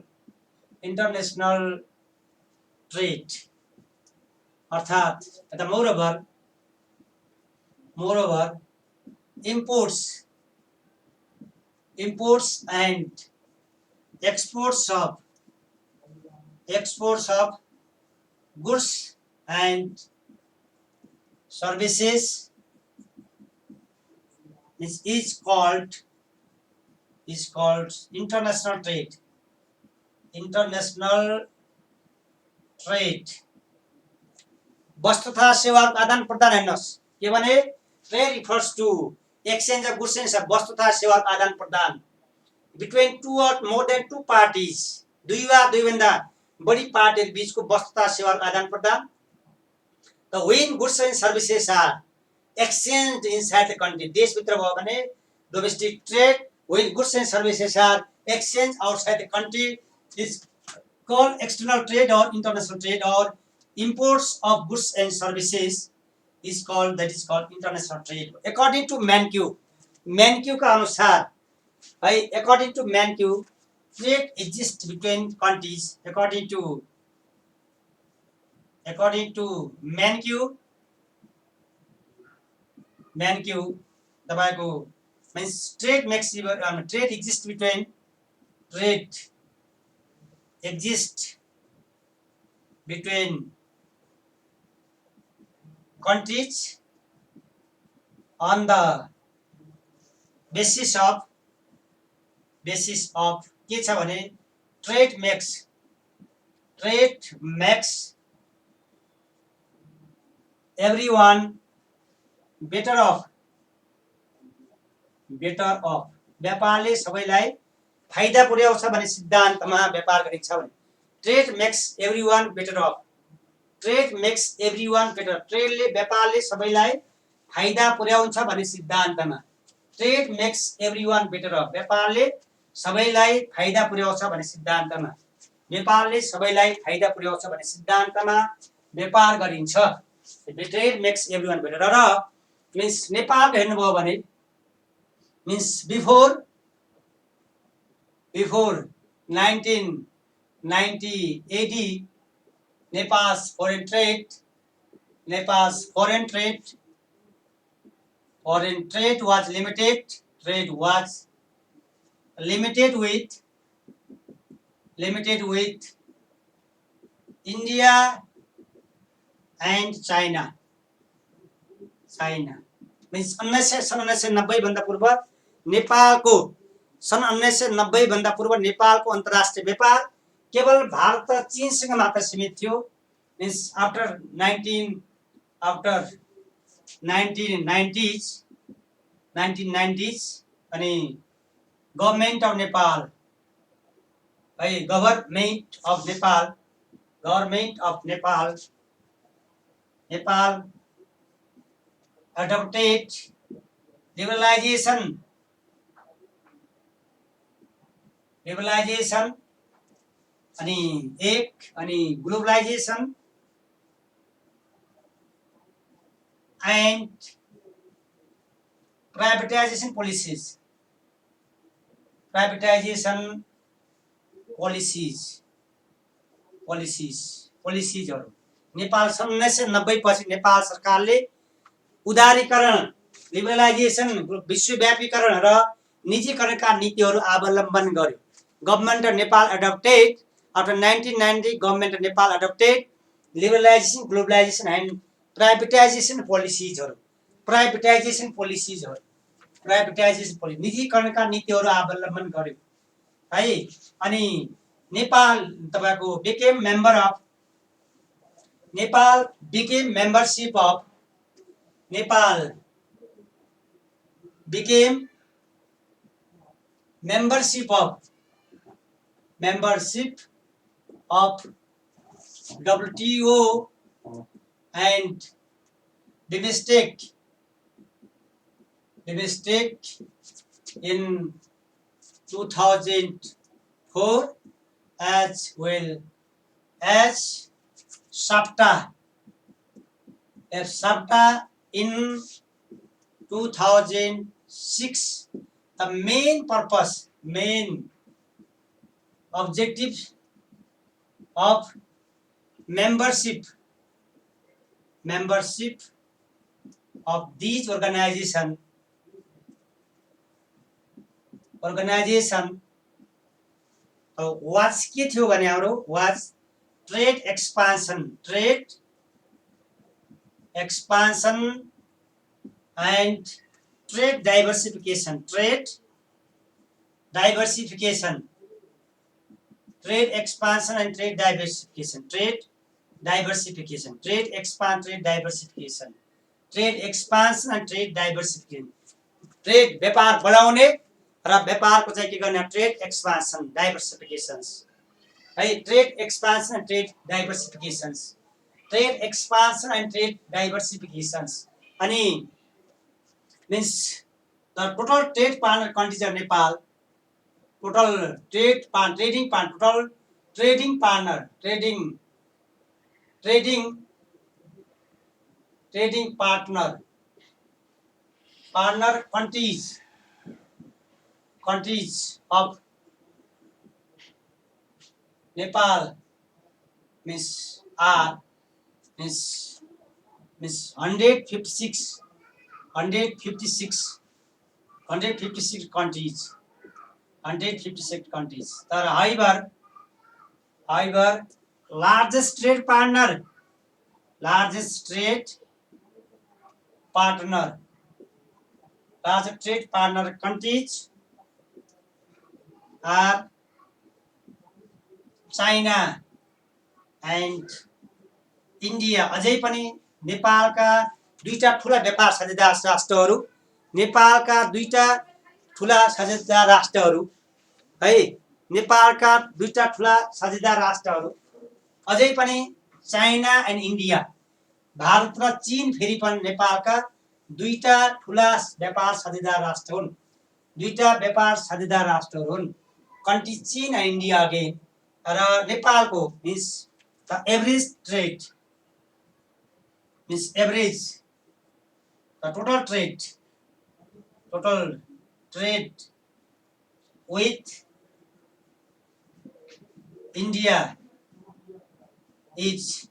trade। अर्थात the moreover imports and exports of goods and services is called international trade। वस्तु तथा सेवाहरूको आदान प्रदान हेर्नुहोस् के भने trade refers to exchange of goods and services, वस्तु तथा सेवाको आदान प्रदान बिट्विन टु और मोर देन टु पार्टिज, दुई वा दुईभन्दा बढी पार्टीहरु बीचको वस्तु तथा सेवाको आदान प्रदान। The when goods and services are exchanged inside the country, देशभित्र भयो भने domestic trade. when goods and services are exchanged outside the country is called external trade or international trade, or imports of goods and services is called international trade। according to Mankiw का अनुसार है, according to Mankiw, trade exists between countries according to Mankiw तपाईको means trade exists between countries on the basis of के छ भने trade makes everyone better off। व्यापारले सबैलाई फाइदा पुर्याउँछ भन्ने सिद्धान्तमा व्यापार गरिन्छ भने trade makes everyone better off. ट्रेडले व्यापारले सबैलाई फाइदा पुर्याउँछ भन्ने सिद्धान्तमा trade makes everyone better off. व्यापारले सबैलाई फाइदा पुर्याउँछ भन्ने सिद्धान्तमा व्यापार गरिन्छ। Trade makes everyone better. र मिन्स नेपाल हेर्नुभयो भने means before 1990 AD, Nepal's foreign trade was limited with India and China। means 1990 भन्दा पूर्व नेपालको सन् 1990 भन्दा पूर्व नेपालको अन्तर्राष्ट्रिय व्यापार केवल भारत र चीनसँग मात्र सीमित थियो। means after 1990s अनि government of Nepal adopted liberalization अनि globalization and privatization policies Nepal सन् 1990 पछि नेपाल सरकारले उदारीकरण, लिबरलाइजेसन, विश्वव्यापीकरण र निजीकरणका नीतिहरू अवलम्बन गर्यो। Government of Nepal adopted after 1990 government of Nepal adopted liberalisation, globalisation and privatisation पोलिसीजहरू निजीकरणका नीतिहरू अवलम्बन गर्यो है। अनि नेपाल तपाईको became membership of WTO and domestic in 2004 as well as SAFTA in 2006. The main objective of membership of these organization was के थियो भने हाम्रो was trade expansion and trade diversification trade expansion and trade diversification trade expansion and trade diversification trade व्यापार बढाउने र व्यापारको चाहिँ के गर्ने ट्रेड एक्सपान्सन डाइभर्सिफिकेशन्स है trade expansion and trade diversifications, trade expansion and trade diversifications अनि means the total trade partner countries of Nepal, total trading partner total trading partner trading partner countries of Nepal means are means 156 countries, 156 countries. However, largest trade partner countries are China and India. अझै पनि नेपालका दुईटा ठुला व्यापार साझेदार राष्ट्रहरू, नेपालका दुईटा ठुला साझेदार राष्ट्रहरू है, नेपालका दुईटा ठुला साझेदार राष्ट्रहरू अझै पनि चाइना एन्ड इन्डिया, भारत र चीन फेरि पनि नेपालका दुईटा ठुला व्यापार साझेदार राष्ट्र हुन्, दुईटा व्यापार साझेदार राष्ट्रहरू हुन्, कन्ट्री चीन एन्ड इन्डिया अगेन। र नेपालको means the average trade means average the total trade with India is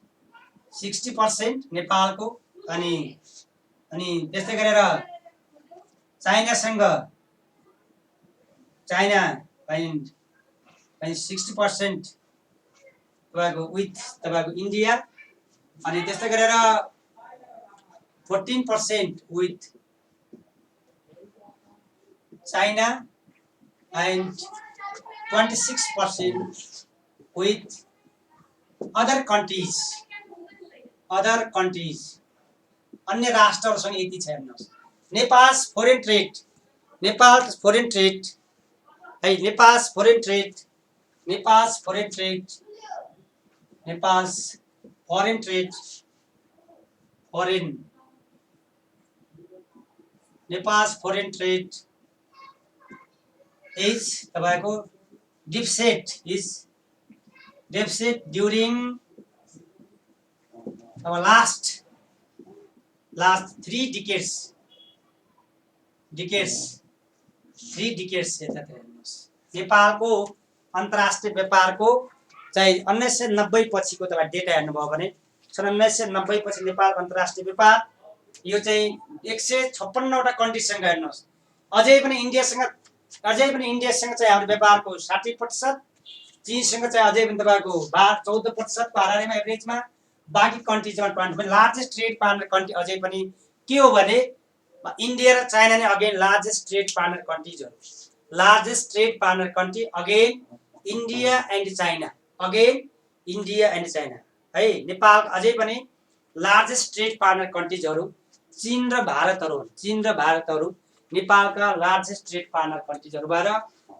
60% नेपालको अनि त्यस्तै गरेर चाइनासँग चाइना 60% तपाईँको विथ तपाईँको इन्डिया अनि त्यस्तै गरेर 14% with China and 26% with other countries. अन्य राष्ट्रहरूसँग यति छ हेर्नुहोस्। नेपाल's foreign trade है, नेपाल's foreign trade is तपाईँको deficit during our last 3 decades हेर्नुहोस्। नेपालको अन्तर्राष्ट्रिय व्यापारको चाहिँ 1990 पछिको तपाईँ डेटा हेर्नुभयो भने सन् 1990 पछि नेपालको अन्तर्राष्ट्रिय व्यापार यो चाहिँ 156 वटा कन्ट्रीसँग हेर्नुहोस्। अझै पनि इन्डियासँग चाहिँ हाम्रो व्यापारको 60%, चीनसँग चाहिँ अझै पनि तपाईँको 14% को हाराहारीमा एभरेजमा, बाँकी कन्ट्रीजमा 20। लार्जेस्ट ट्रेड पार्टनर कन्ट्री अझै पनि के हो भने इन्डिया र चाइना नै अगेन लार्जेस्ट ट्रेड पार्टनर कन्ट्रीजहरू, largest trade partner country again India and China है। नेपाल अझै पनि लार्जेस्ट ट्रेड पार्टनर कन्ट्रीजहरू चीन र भारतहरू नेपालका लार्जेस्ट ट्रेड पार्टनर कन्ट्रीजहरू भएर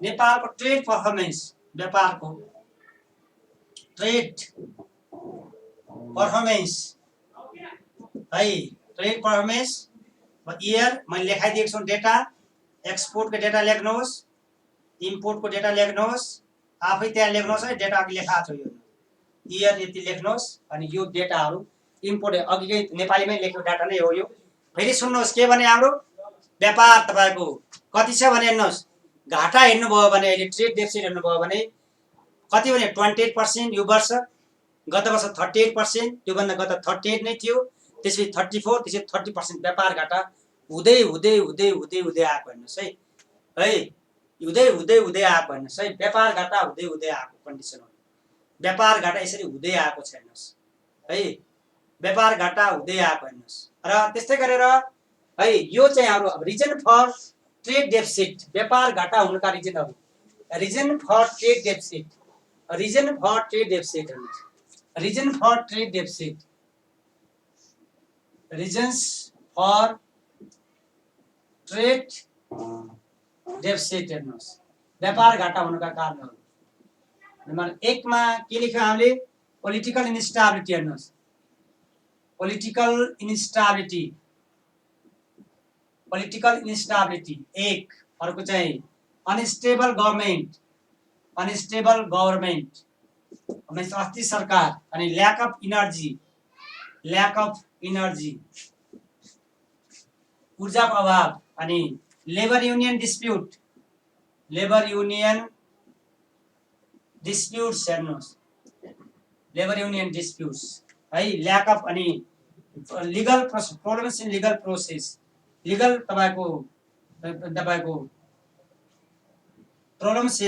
नेपालको ट्रेड पर्फर्मेन्स, व्यापारको ट्रेड पर्फर्मेन्स है, ट्रेड पर्फर्मेन्स इयर मैले लेखाइदिएको छु डेटा, एक्सपोर्टको डेटा लेख्नुहोस्, इम्पोर्टको डेटा लेख्नुहोस्, आफै त्यहाँ लेख्नुहोस् है, डेटा अघि लेखाएको छु, यो इयर यति लेख्नुहोस् अनि यो डेटाहरू इम्पोर्ट अघिकै नेपालीमै लेखेको डाटा नै हो यो। फेरि सुन्नुहोस् के भने हाम्रो व्यापार तपाईँको कति छ भने हेर्नुहोस्, घाटा हेर्नुभयो भने अहिले ट्रेड डेफिसिट हेर्नुभयो भने कति भने 28% यो वर्ष, गत वर्ष 38%, त्योभन्दा गत 38 नै थियो, त्यसपछि 34, त्यसपछि 30% व्यापार घाटा हुँदै आएको हेर्नुहोस् है, हुँदै आएको हेर्नुहोस् है, व्यापार घाटा हुँदै आएको कन्डिसन हो। व्यापार घाटा यसरी हुँदै आएको छ हेर्नुहोस् है, व्यापार घाटा हुँदै आएको हेर्नुहोस्। र त्यस्तै गरेर है यो चाहिँ हाम्रो रिजन फर ट्रेड डेफिसिट, व्यापार घाटा हुनुका रिजनहरू, रिजन फर ट्रेड डेफिसिट हेर्नुहोस्, रिजन्स फर ट्रेड डेफिसिट हेर्नुहोस्, व्यापार घाटा हुनुका कारणहरू नम्बर 1 मा के लेख्यो हामीले पोलिटिकल इन्स्टेबिलिटी हेर्नुस् पोलिटिकल इन्स्टेबिलिटी एक अर्को चाहिँ अनस्टेबल गभर्नमेन्ट मीन्स अस्थिर सरकार अनि ल्याक अफ इनर्जी ऊर्जाको अभाव अनि लेबर युनियन डिस्प्युट्स हेर्नुस् लेबर युनियन डिस्प्युट्स है ल्याक अफ अनि legal problems in legal process legal तपाईको प्रब्लम्स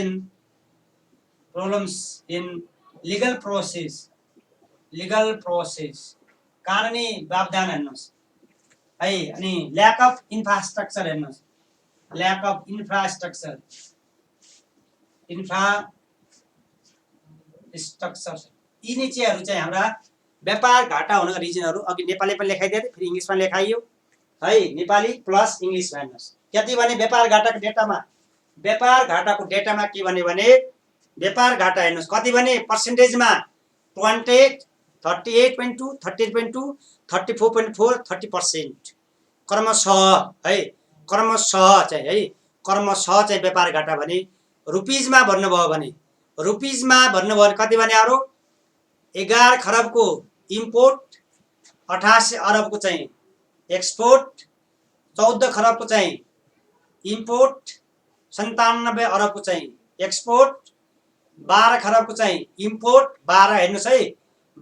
इन लिगल प्रोसेस कानुनी प्रावधान हेर्नुस् है अनि ल्याक अफ इन्फ्रास्ट्रक्चर हेर्नुस् इन्फ्रास्ट्रक्चर यी निचेहरू चाहिँ हाम्रा व्यापार घाटा हुनुको रिजनहरू अघि नेपाली पनि लेखाइदिए फेरि इङ्ग्लिसमा लेखाइयो है नेपाली प्लस इङ्ग्लिस हेर्नुस् कति भने व्यापार घाटाको डेटामा के भने व्यापार घाटा हेर्नुस् कति भने पर्सेन्टेजमा 28.2 38.2 34.4 30% क्रमशः चाहिँ व्यापार घाटा भने रुपिजमा भन्नुभयो भने कति भने अरु 11 खरबको इम्पोर्ट 88 अरबको चाहिँ एक्सपोर्ट 14 खरबको चाहिँ इम्पोर्ट 97 अरबको चाहिँ एक्सपोर्ट 12 खरबको चाहिँ इम्पोर्ट 12 हेर्नुस् है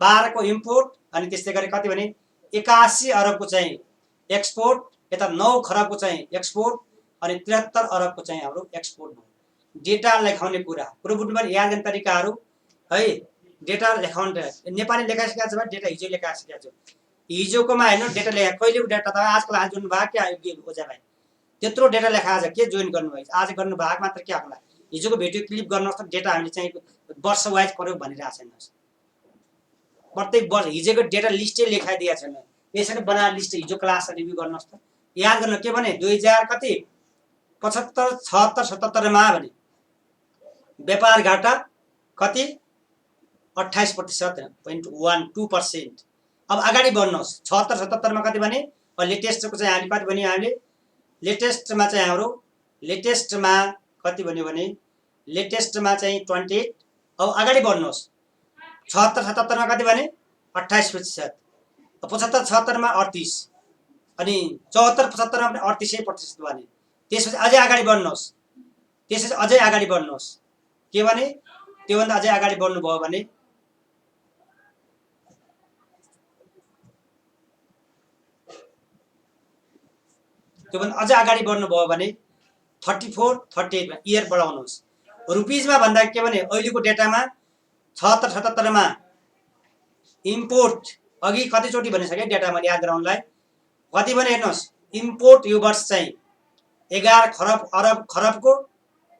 12 को इम्पोर्ट अनि त्यसै गरी कति भने 81 अरबको चाहिँ एक्सपोर्ट यता 9 खरबको चाहिँ एक्सपोर्ट अनि 73 अरबको चाहिँ हाम्रो एक्सपोर्ट हो डेटा लेखाउने कुरा बुझ्नुभयो याद गर्ने तरिकाहरू है डेटा लेखाउने नेपाली लेखाइसकेको छ भने डेटा हिजो लेखाइसकेको छु हिजोकोमा हैन डेटा लेखा कहिले डेटा त आजकल आज जुन भाग के आयो ओजा भाइ त्यत्रो डेटा लेखा आज के जोइन गर्नु भयो आज गर्नु भाग मात्र के होला हिजोको भिडियो क्लिप गर्नुहोस् त डेटा हामीले चाहिँ वर्ष वाइज गर्यो भनिरहेको छैनस् प्रत्येक वर्ष हिजोको डेटा लिस्टै लेखाइदिएको छैन यसरी बनाएर लिस्ट हिजो क्लास रिभ्यू गर्नुहोस् त याद गर्नु के भने 2000 कति 75 76 77 मा भने व्यापार घाटा कति 28.12% अब अगाडि बढ्नुहोस् 76 77 मा कति भने लेटेस्टको चाहिँ हामी कति भन्यो हामीले लेटेस्टमा चाहिँ हाम्रो लेटेस्टमा कति भन्यो भने लेटेस्टमा चाहिँ 28 अब अगाडि बढ्नुहोस् 76 77 मा कति भने 28% 75 76 मा 38 अनि 74 75 मा पनि 38% भने त्यसपछि अझै अगाडि बढ्नुहोस् के भने त्यो भन्दा अझै अगाडि बढ्नु भयो भने त्यो भन्दा अझै अगाडि बढ्नु भयो भने 34 38 मा इयर बढाउनुहोस् रुपीजमा भन्दा के भने अहिलेको डेटामा 76 77 मा इम्पोर्ट अघि कति चोटी भनिसके डेटामा याद गराउनलाई कति भने हेर्नुस् इम्पोर्ट यो वर्ष चाहिँ 11 अरब खरबको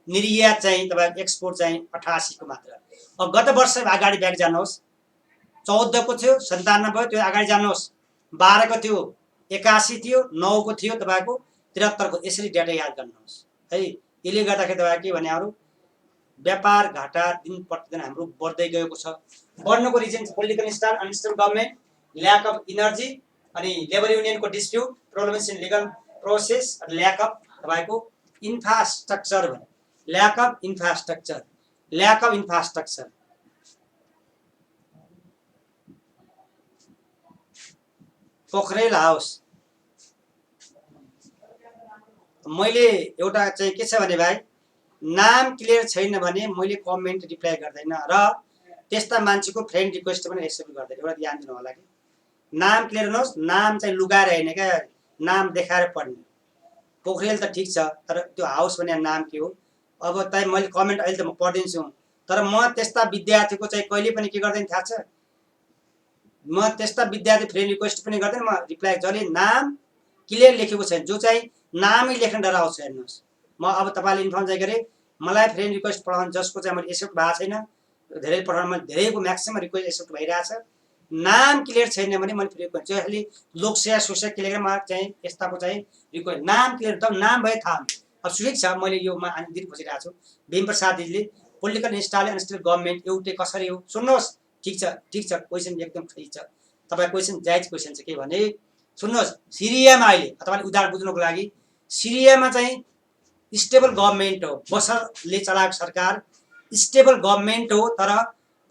निर्यात चाहिँ तपाईको एक्सपोर्ट चाहिँ 88 को मात्र अब गत वर्ष अगाडि ब्याक जानुहोस् 14 को थियो 97 त्यो अगाडि जानुहोस् 12 को थियो 81 थियो 9 को थियो तपाईको 73 को यसरी डेटा याद गर्नुहोस् है यसले गर्दाखेरि तपाईको के भने हाम्रो व्यापार घाटा दिन प्रतिदिन हाम्रो बढ्दै गएको छ बढ्नुको reason political unstable government lack of energy अनि लेबर युनियनको dispute problems in legal process अनि ल्याक अफ तपाईको इन्फ्रास्ट्रक्चर भने lack of infrastructure Pokhrel house मैले एउटा चाहिँ के छ भने भाइ नाम क्लियर छैन भने मैले कमेन्ट रिप्लाई गर्दैन र त्यस्ता मान्छेको फ्रेन्ड रिक्वेस्ट पनि एक्सेप्ट गर्दैन एउटा ध्यान दिनु होला कि नाम क्लियर गर्नुहोस् नाम चाहिँ लुगाएर हैन क्या नाम देखाएर पढ्ने पोखरेल त ठीक छ तर त्यो हाउस भन्ने नाम के हो अब ताई मैले कमेन्ट अहिले त म पढ्दिन्छु तर म त्यस्ता विद्यार्थीको चाहिँ कहिले पनि के गर्दैन थाहा छ म त्यस्ता विद्यार्थी फ्रेन्ड रिक्वेस्ट पनि गर्दैन म रिप्लाई जले नाम क्लियर लेखेको छैन जो चाहिँ नामै लेख्न डराउँछ हेर्नुहोस् म अब तपाईले इन्फर्म चाहिँ गरे मलाई फ्रेन्ड रिक्वेस्ट पठाउन जसको चाहिँ मैले एक्सेप्ट भएको छैन धेरै पठाउन मैले धेरैको म्याक्सिमम रिक्वेस्ट एक्सेप्ट भइरहेछ नाम क्लियर छैन भने मैले फ्रेन्ड रिक्वेस्ट चाहिँ लोकसेवा सोसियल क्लियर मा चाहिँ यस्ताको चाहिँ रिक्वेस्ट नाम क्लियर त नाम भए थाहा अब ठिक छ मैले यो मा दिन खोजिरहेको छु भीम प्रसाद जीले पोलिटिकल इन्स्टाबल अनस्टेबल गभर्मेन्ट एउटै कसरी हो? सुन्नुहोस्, ठिक छ, क्वेसन एकदम सही छ। तपाईँ क्वेसन जायज क्वेसन छ। के भने सुन्नुहोस्, सिरियामा अहिले तपाईँले उदाहरण बुझ्नुको लागि, सिरियामा चाहिँ स्टेबल गभर्मेन्ट हो, बसरले चलाएको सरकार स्टेबल गभर्मेन्ट हो, तर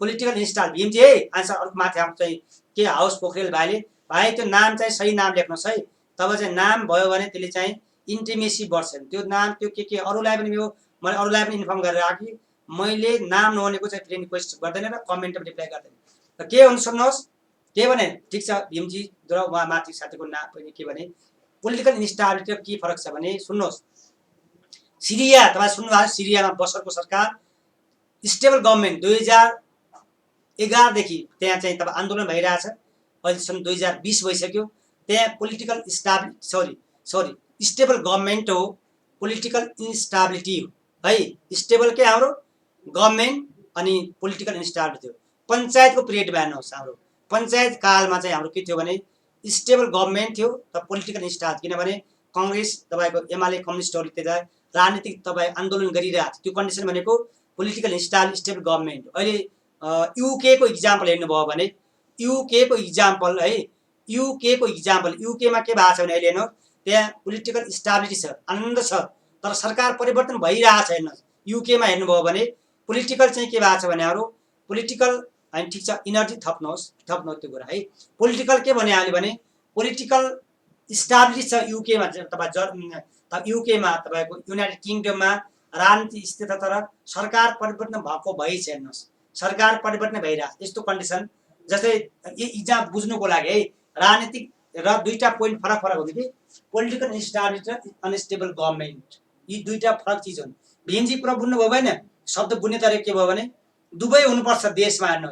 पोलिटिकल इन्स्टाल भीमजी है आन्सर अरूको माथि आउँछ चाहिँ के हाउस पोखरेल भाइले भाइ त्यो नाम चाहिँ सही नाम लेख्नुहोस् है। तब चाहिँ नाम भयो भने त्यसले चाहिँ इन्टिमेसी बढ्छ। त्यो नाम त्यो के अरूलाई पनि यो मैले अरूलाई पनि इन्फर्म गरेर राखेँ, मैले नाम नहुनेको चाहिँ फ्रेन्ड रिक्वेस्ट गर्दैन र कमेन्टमा रिप्लाई गर्दैन। र के हुन्छ सुन्नुहोस्, के भने ठिक छ भीमजी र उहाँ माथि साथीको नाम पनि के भने पोलिटिकल इन्स्टाबिलिटी के फरक छ भने सुन्नुहोस्, सिरिया तपाईँ सुन्नुभयो, सिरियामा बसरको सरकार स्टेबल गभर्मेन्ट 2011 देखि त्यहाँ चाहिँ तपाईँ आन्दोलन भइरहेछ, अहिलेसम्म 2020 भइसक्यो। त्यहाँ पोलिटिकल सरी स्टेबल गभर्मेन्ट हो, पोलिटिकल इन्स्टाबिलिटी हो है। स्टेबल के हाम्रो गभर्मेन्ट अनि पोलिटिकल इन्स्टाबिलिटी हो। पञ्चायतको पिरियडमा हेर्नुहोस्, हाम्रो पञ्चायत कालमा चाहिँ हाम्रो के थियो भने स्टेबल गभर्मेन्ट थियो तर पोलिटिकल इन्स्टाबिलिटी, किनभने कङ्ग्रेस तपाईँको एमाले कम्युनिस्टहरूले त्यता राजनीतिक तपाईँ आन्दोलन गरिरहेको थियो। त्यो कन्डिसन भनेको पोलिटिकल स्टेबल गभर्मेन्ट। अहिले युकेको इक्जाम्पल हेर्नुभयो भने युकेको इक्जाम्पल है, युकेमा के भएको छ भने अहिले हेर्नुहोस् त्यहाँ पोलिटिकल स्टाबिलिटी छ, आनन्द छ, तर सरकार परिवर्तन भइरहेछ। हेर्नुहोस् युकेमा हेर्नुभयो भने पोलिटिकल चाहिँ के भएको छ भने हाम्रो पोलिटिकल होइन ठिक छ, इनर्जी थप्नुहोस् त्यो कुरा है। पोलिटिकल के भने अहिले भने पोलिटिकल स्टाबिलिटी छ युकेमा तपाईँ युकेमा तपाईँको युनाइटेड किङडममा राजनीति स्थिर, तर सरकार परिवर्तन भएको भइछ। हेर्नुहोस् सरकार परिवर्तन भइरहेछ यस्तो कन्डिसन। जस्तै यो इक्जाम बुझ्नुको लागि है, राजनीतिक र दुईटा पोइन्ट फरक हुन्छ कि पोलिटिकल इन्स्टाबिलिटी र अनस्टेबल गभर्मेन्ट, यी दुईटा फरक चिज हुन्। भीमजी पुरा बुझ्नुभयो भएन, शब्द बुझ्ने तरिका के भयो भने दुवै हुनुपर्छ देशमा। हेर्नु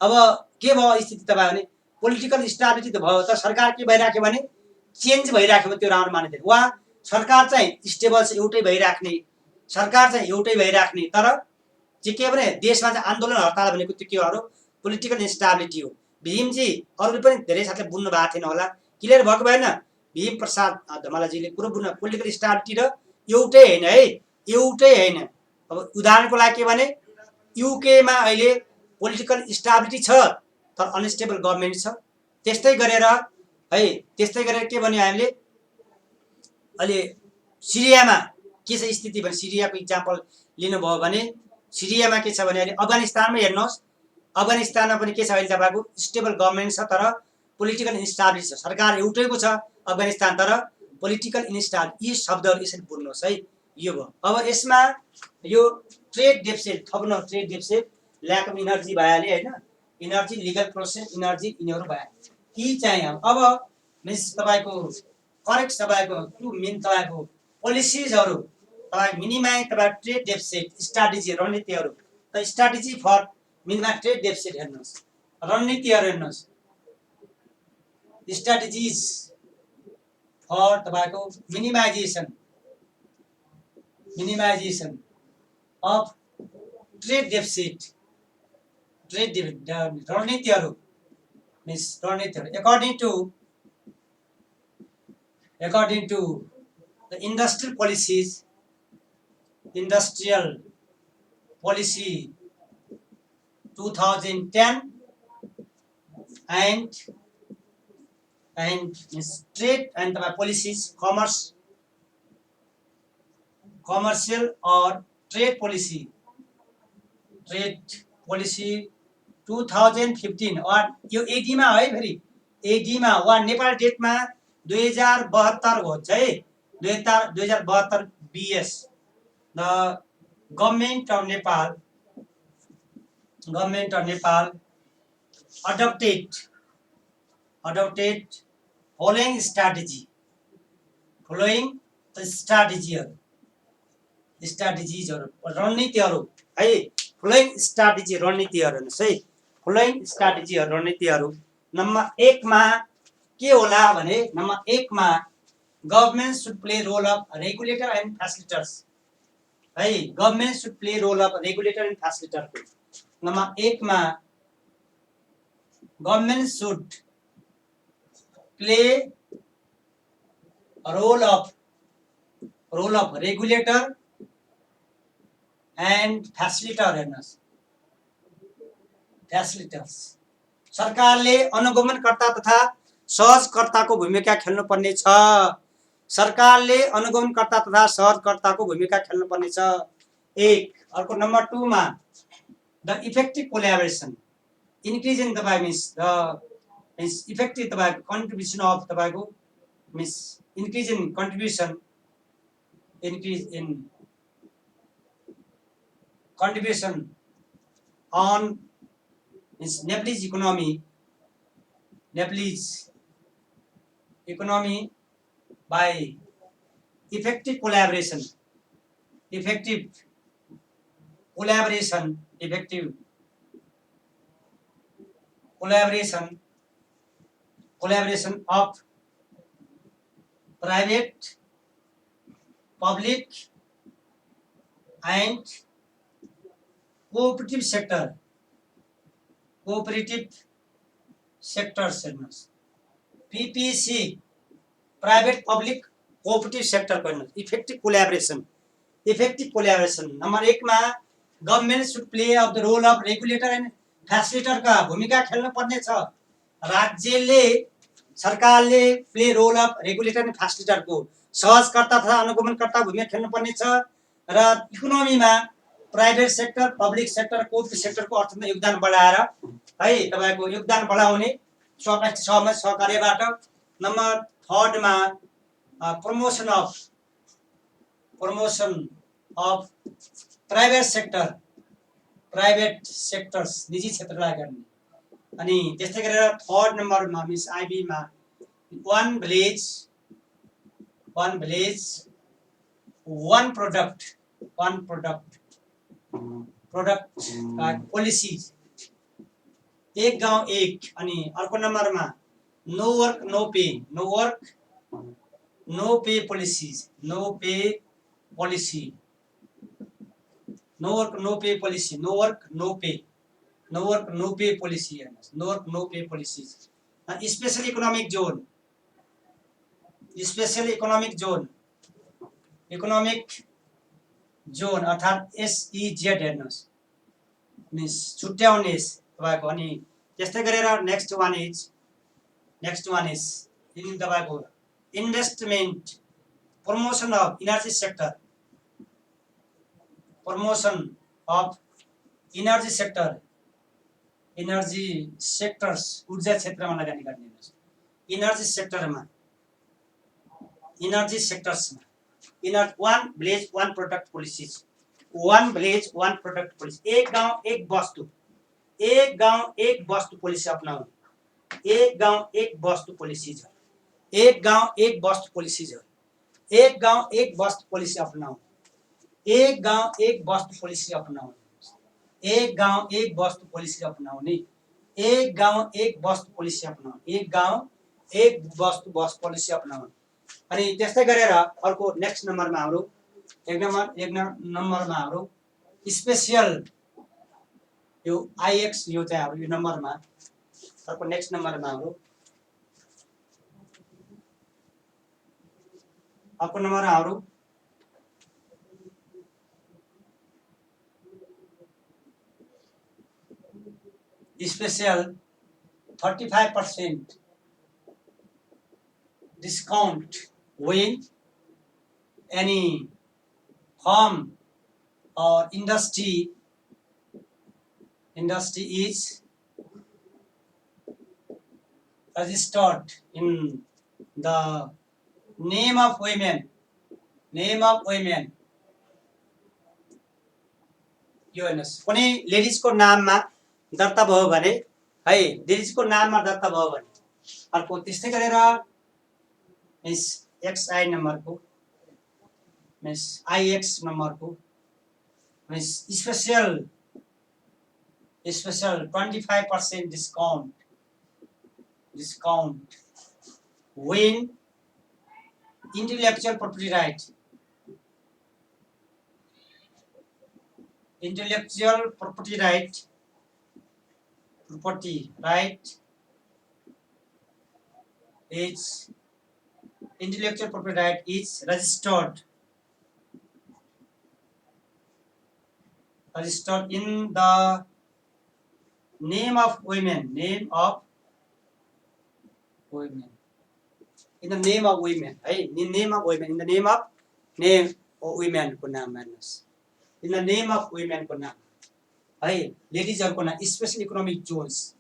अब के भयो स्थिति तपाईँ भने पोलिटिकल स्टाबिलिटी त भयो, तर सरकार के भइराख्यो भने चेन्ज भइराख्यो, त्यो राम्रो मानिँदैन। वा सरकार चाहिँ स्टेबल छ, एउटै भइराख्ने सरकार चाहिँ एउटै भइराख्ने, तर चाहिँ के भने देशमा चाहिँ आन्दोलन हडताल भनेको त्यो के हो, पोलिटिकल इन्स्टाबिलिटी हो। भीमजी अरूले पनि धेरै साथीले बुझ्नु भएको थिएन होला, क्लियर भएको भएन? भीम प्रसाद धमालाजीले कुरो बुझ्नु, पोलिटिकल स्टाबिलिटी र एउटै होइन है, एउटै होइन। अब उदाहरणको लागि के भने युकेमा अहिले पोलिटिकल स्टाबिलिटी छ तर अनस्टेबल गभर्मेन्ट छ। त्यस्तै गरेर के भन्यो हामीले अहिले सिरियामा के छ स्थिति भने सिरियाको इक्जाम्पल लिनुभयो भने सिरियामा के छ भने अहिले अफगानिस्तानमै हेर्नुहोस्, अफगानिस्तानमा पनि के छ अहिले तपाईँको स्टेबल गभर्मेन्ट छ तर पोलिटिकल इन्स्टाबिलिटी छ। सरकार एउटैको छ अफगानिस्तान, तर पोलिटिकल इन्स्टाबिलिटी। यी शब्दहरू यसरी बुझ्नुहोस् है, यो भयो। अब यसमा यो ट्रेड डेफिसिट थप्नु, trade deficit lack of energy भइहाल्यो होइन, इनर्जी लिगल प्रोसेस इनर्जी यिनीहरू भयो। यी चाहिँ अब मिन्स तपाईँको करेक्ट तपाईँको टु मिन तपाईँको पोलिसिजहरू तपाईँ मिनिमाइज तपाईँ ट्रेड डेफिसिट स्ट्राटेजी रणनीतिहरू, त strategy for minimise trade deficit हेर्नुहोस्, रणनीतिहरू हेर्नुहोस्, स्ट्राटेजिज फर तपाईँको मिनिमाइजेसन अफ ट्रेड डेफिसिट रणनीतिहरू मिन्स रणनीतिहरू according to the industrial policy 2010 and trade and policies commercial or trade policy 2015 और यो एडीमा है, फेरि एडीमा वा नेपाल डेटमा 2072 हो है, 2072 BS the government of Nepal adopted following strategies रणनीतिहरू है, फ्लोइङ स्ट्राटेजी रणनीतिहरू हेर्नुहोस् है, फ्लोइङ स्ट्राटेजीहरू रणनीतिहरू। नम्बर 1 मा के होला भने नम्बर 1 मा government should play role of regulator and facilitators है, government should play role of regulator and facilitator. Number 1 मा government should play role of regulator and facilitator हेर्नुहोस्, फ्यासिलिटर्स। सरकारले अनुगमनकर्ता तथा सहजकर्ताको भूमिका खेल्नुपर्ने छ। सरकारले अनुगमनकर्ता तथा सहजकर्ताको भूमिका खेल्नुपर्ने छ। एक। अर्को नम्बर 2 मा the effective collaboration increase in तपाईँ मिन्स इफेक्टिभ तपाईँको कन्ट्रिब्युसन अफ तपाईँको means increase in contribution on means Nepalese economy by effective collaboration of private, public and cooperative sectors हेर्नुहोस्, PPC प्राइवेट पब्लिक कोअपरेटिभ सेक्टरको हेर्नुहोस्, effective collaboration. Number 1 मा government should play of the role of regulator and फ्यासिलिटरका भूमिका खेल्नु पर्ने छ। राज्यले सरकारले play role of regulator and फ्यासिलिटरको सहजकर्ता तथा अनुगमनकर्ता भूमिका खेल्नु पर्ने छ। र इकोनोमीमा private sector, public sector, cooperative सेक्टरको अर्थमा योगदान बढाएर है तपाईको योगदान बढाउने सहकार्यबाट। नम्बर 3 मा प्रमोसन अफ प्राइवेट सेक्टर्स निजी क्षेत्रलाई गर्ने। अनि त्यस्तै गरेर 3rd नम्बरमा मिस आइबी मा one village one product policy, एक गाउँ एक। अनि अर्को नम्बरमा no work no pay policy special economic zone अर्थात् SEZ हेर्नुहोस्, मिन्स छुट्याउने तपाईको। अनि त्यस्तै गरेर नेक्स्ट वान इज इन तपाईको investment, promotion of energy sectors ऊर्जा क्षेत्रमा लगानी गर्ने। इनर्जी सेक्टर्समा one village one product policies, एक गाउँ एक वस्तु पोलिसी अपनाउने। एक गाउँ एक वस्तु पोलिसी अपनाउने। अनि त्यस्तै गरेर अर्को नेक्स्ट नम्बरमा हाम्रो एक नम्बरमा हाम्रो स्पेशल यो IX यो चाहिँ हाम्रो यो नम्बरमा अर्को नेक्स्ट नम्बरमा हाम्रो अर्को नम्बर हाम्रो special 35% discount when any firm or industry is registered in the name of women यो हेर्नुहोस्, कुनै लेडिजको नाममा दर्ता भयो भने है, लेडिजको नाममा दर्ता भयो भने। अर्को त्यस्तै गरेर मिस XI नम्बरको मिस IX नम्बरको miss special 25% discount when intellectual property right is registered registered in the name of women, in the name of women, है in name of women, in the name of women को नाम हेर्नुस्, in the name of women को नाम है, लेडिजहरुको नाम special economic Johns,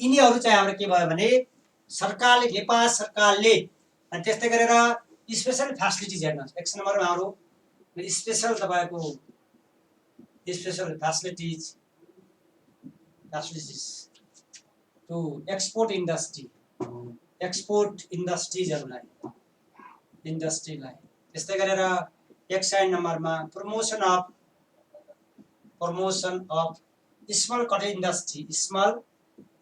यिनीहरु चाहिँ हाम्रो के भयो भने सरकारले, नेपाल सरकारले अनि त्यस्तै गरेर स्पेशल फ्यासिलिटिज हेर्नुस्, एक नम्बरमा हाम्रो स्पेशल तपाईको स्पेशल फ्यासिलिटिज टु एक्सपोर्ट इन्डस्ट्रीलाई त्यस्तै गरेर एक साइड नम्बरमा promotion of small cottage industry, small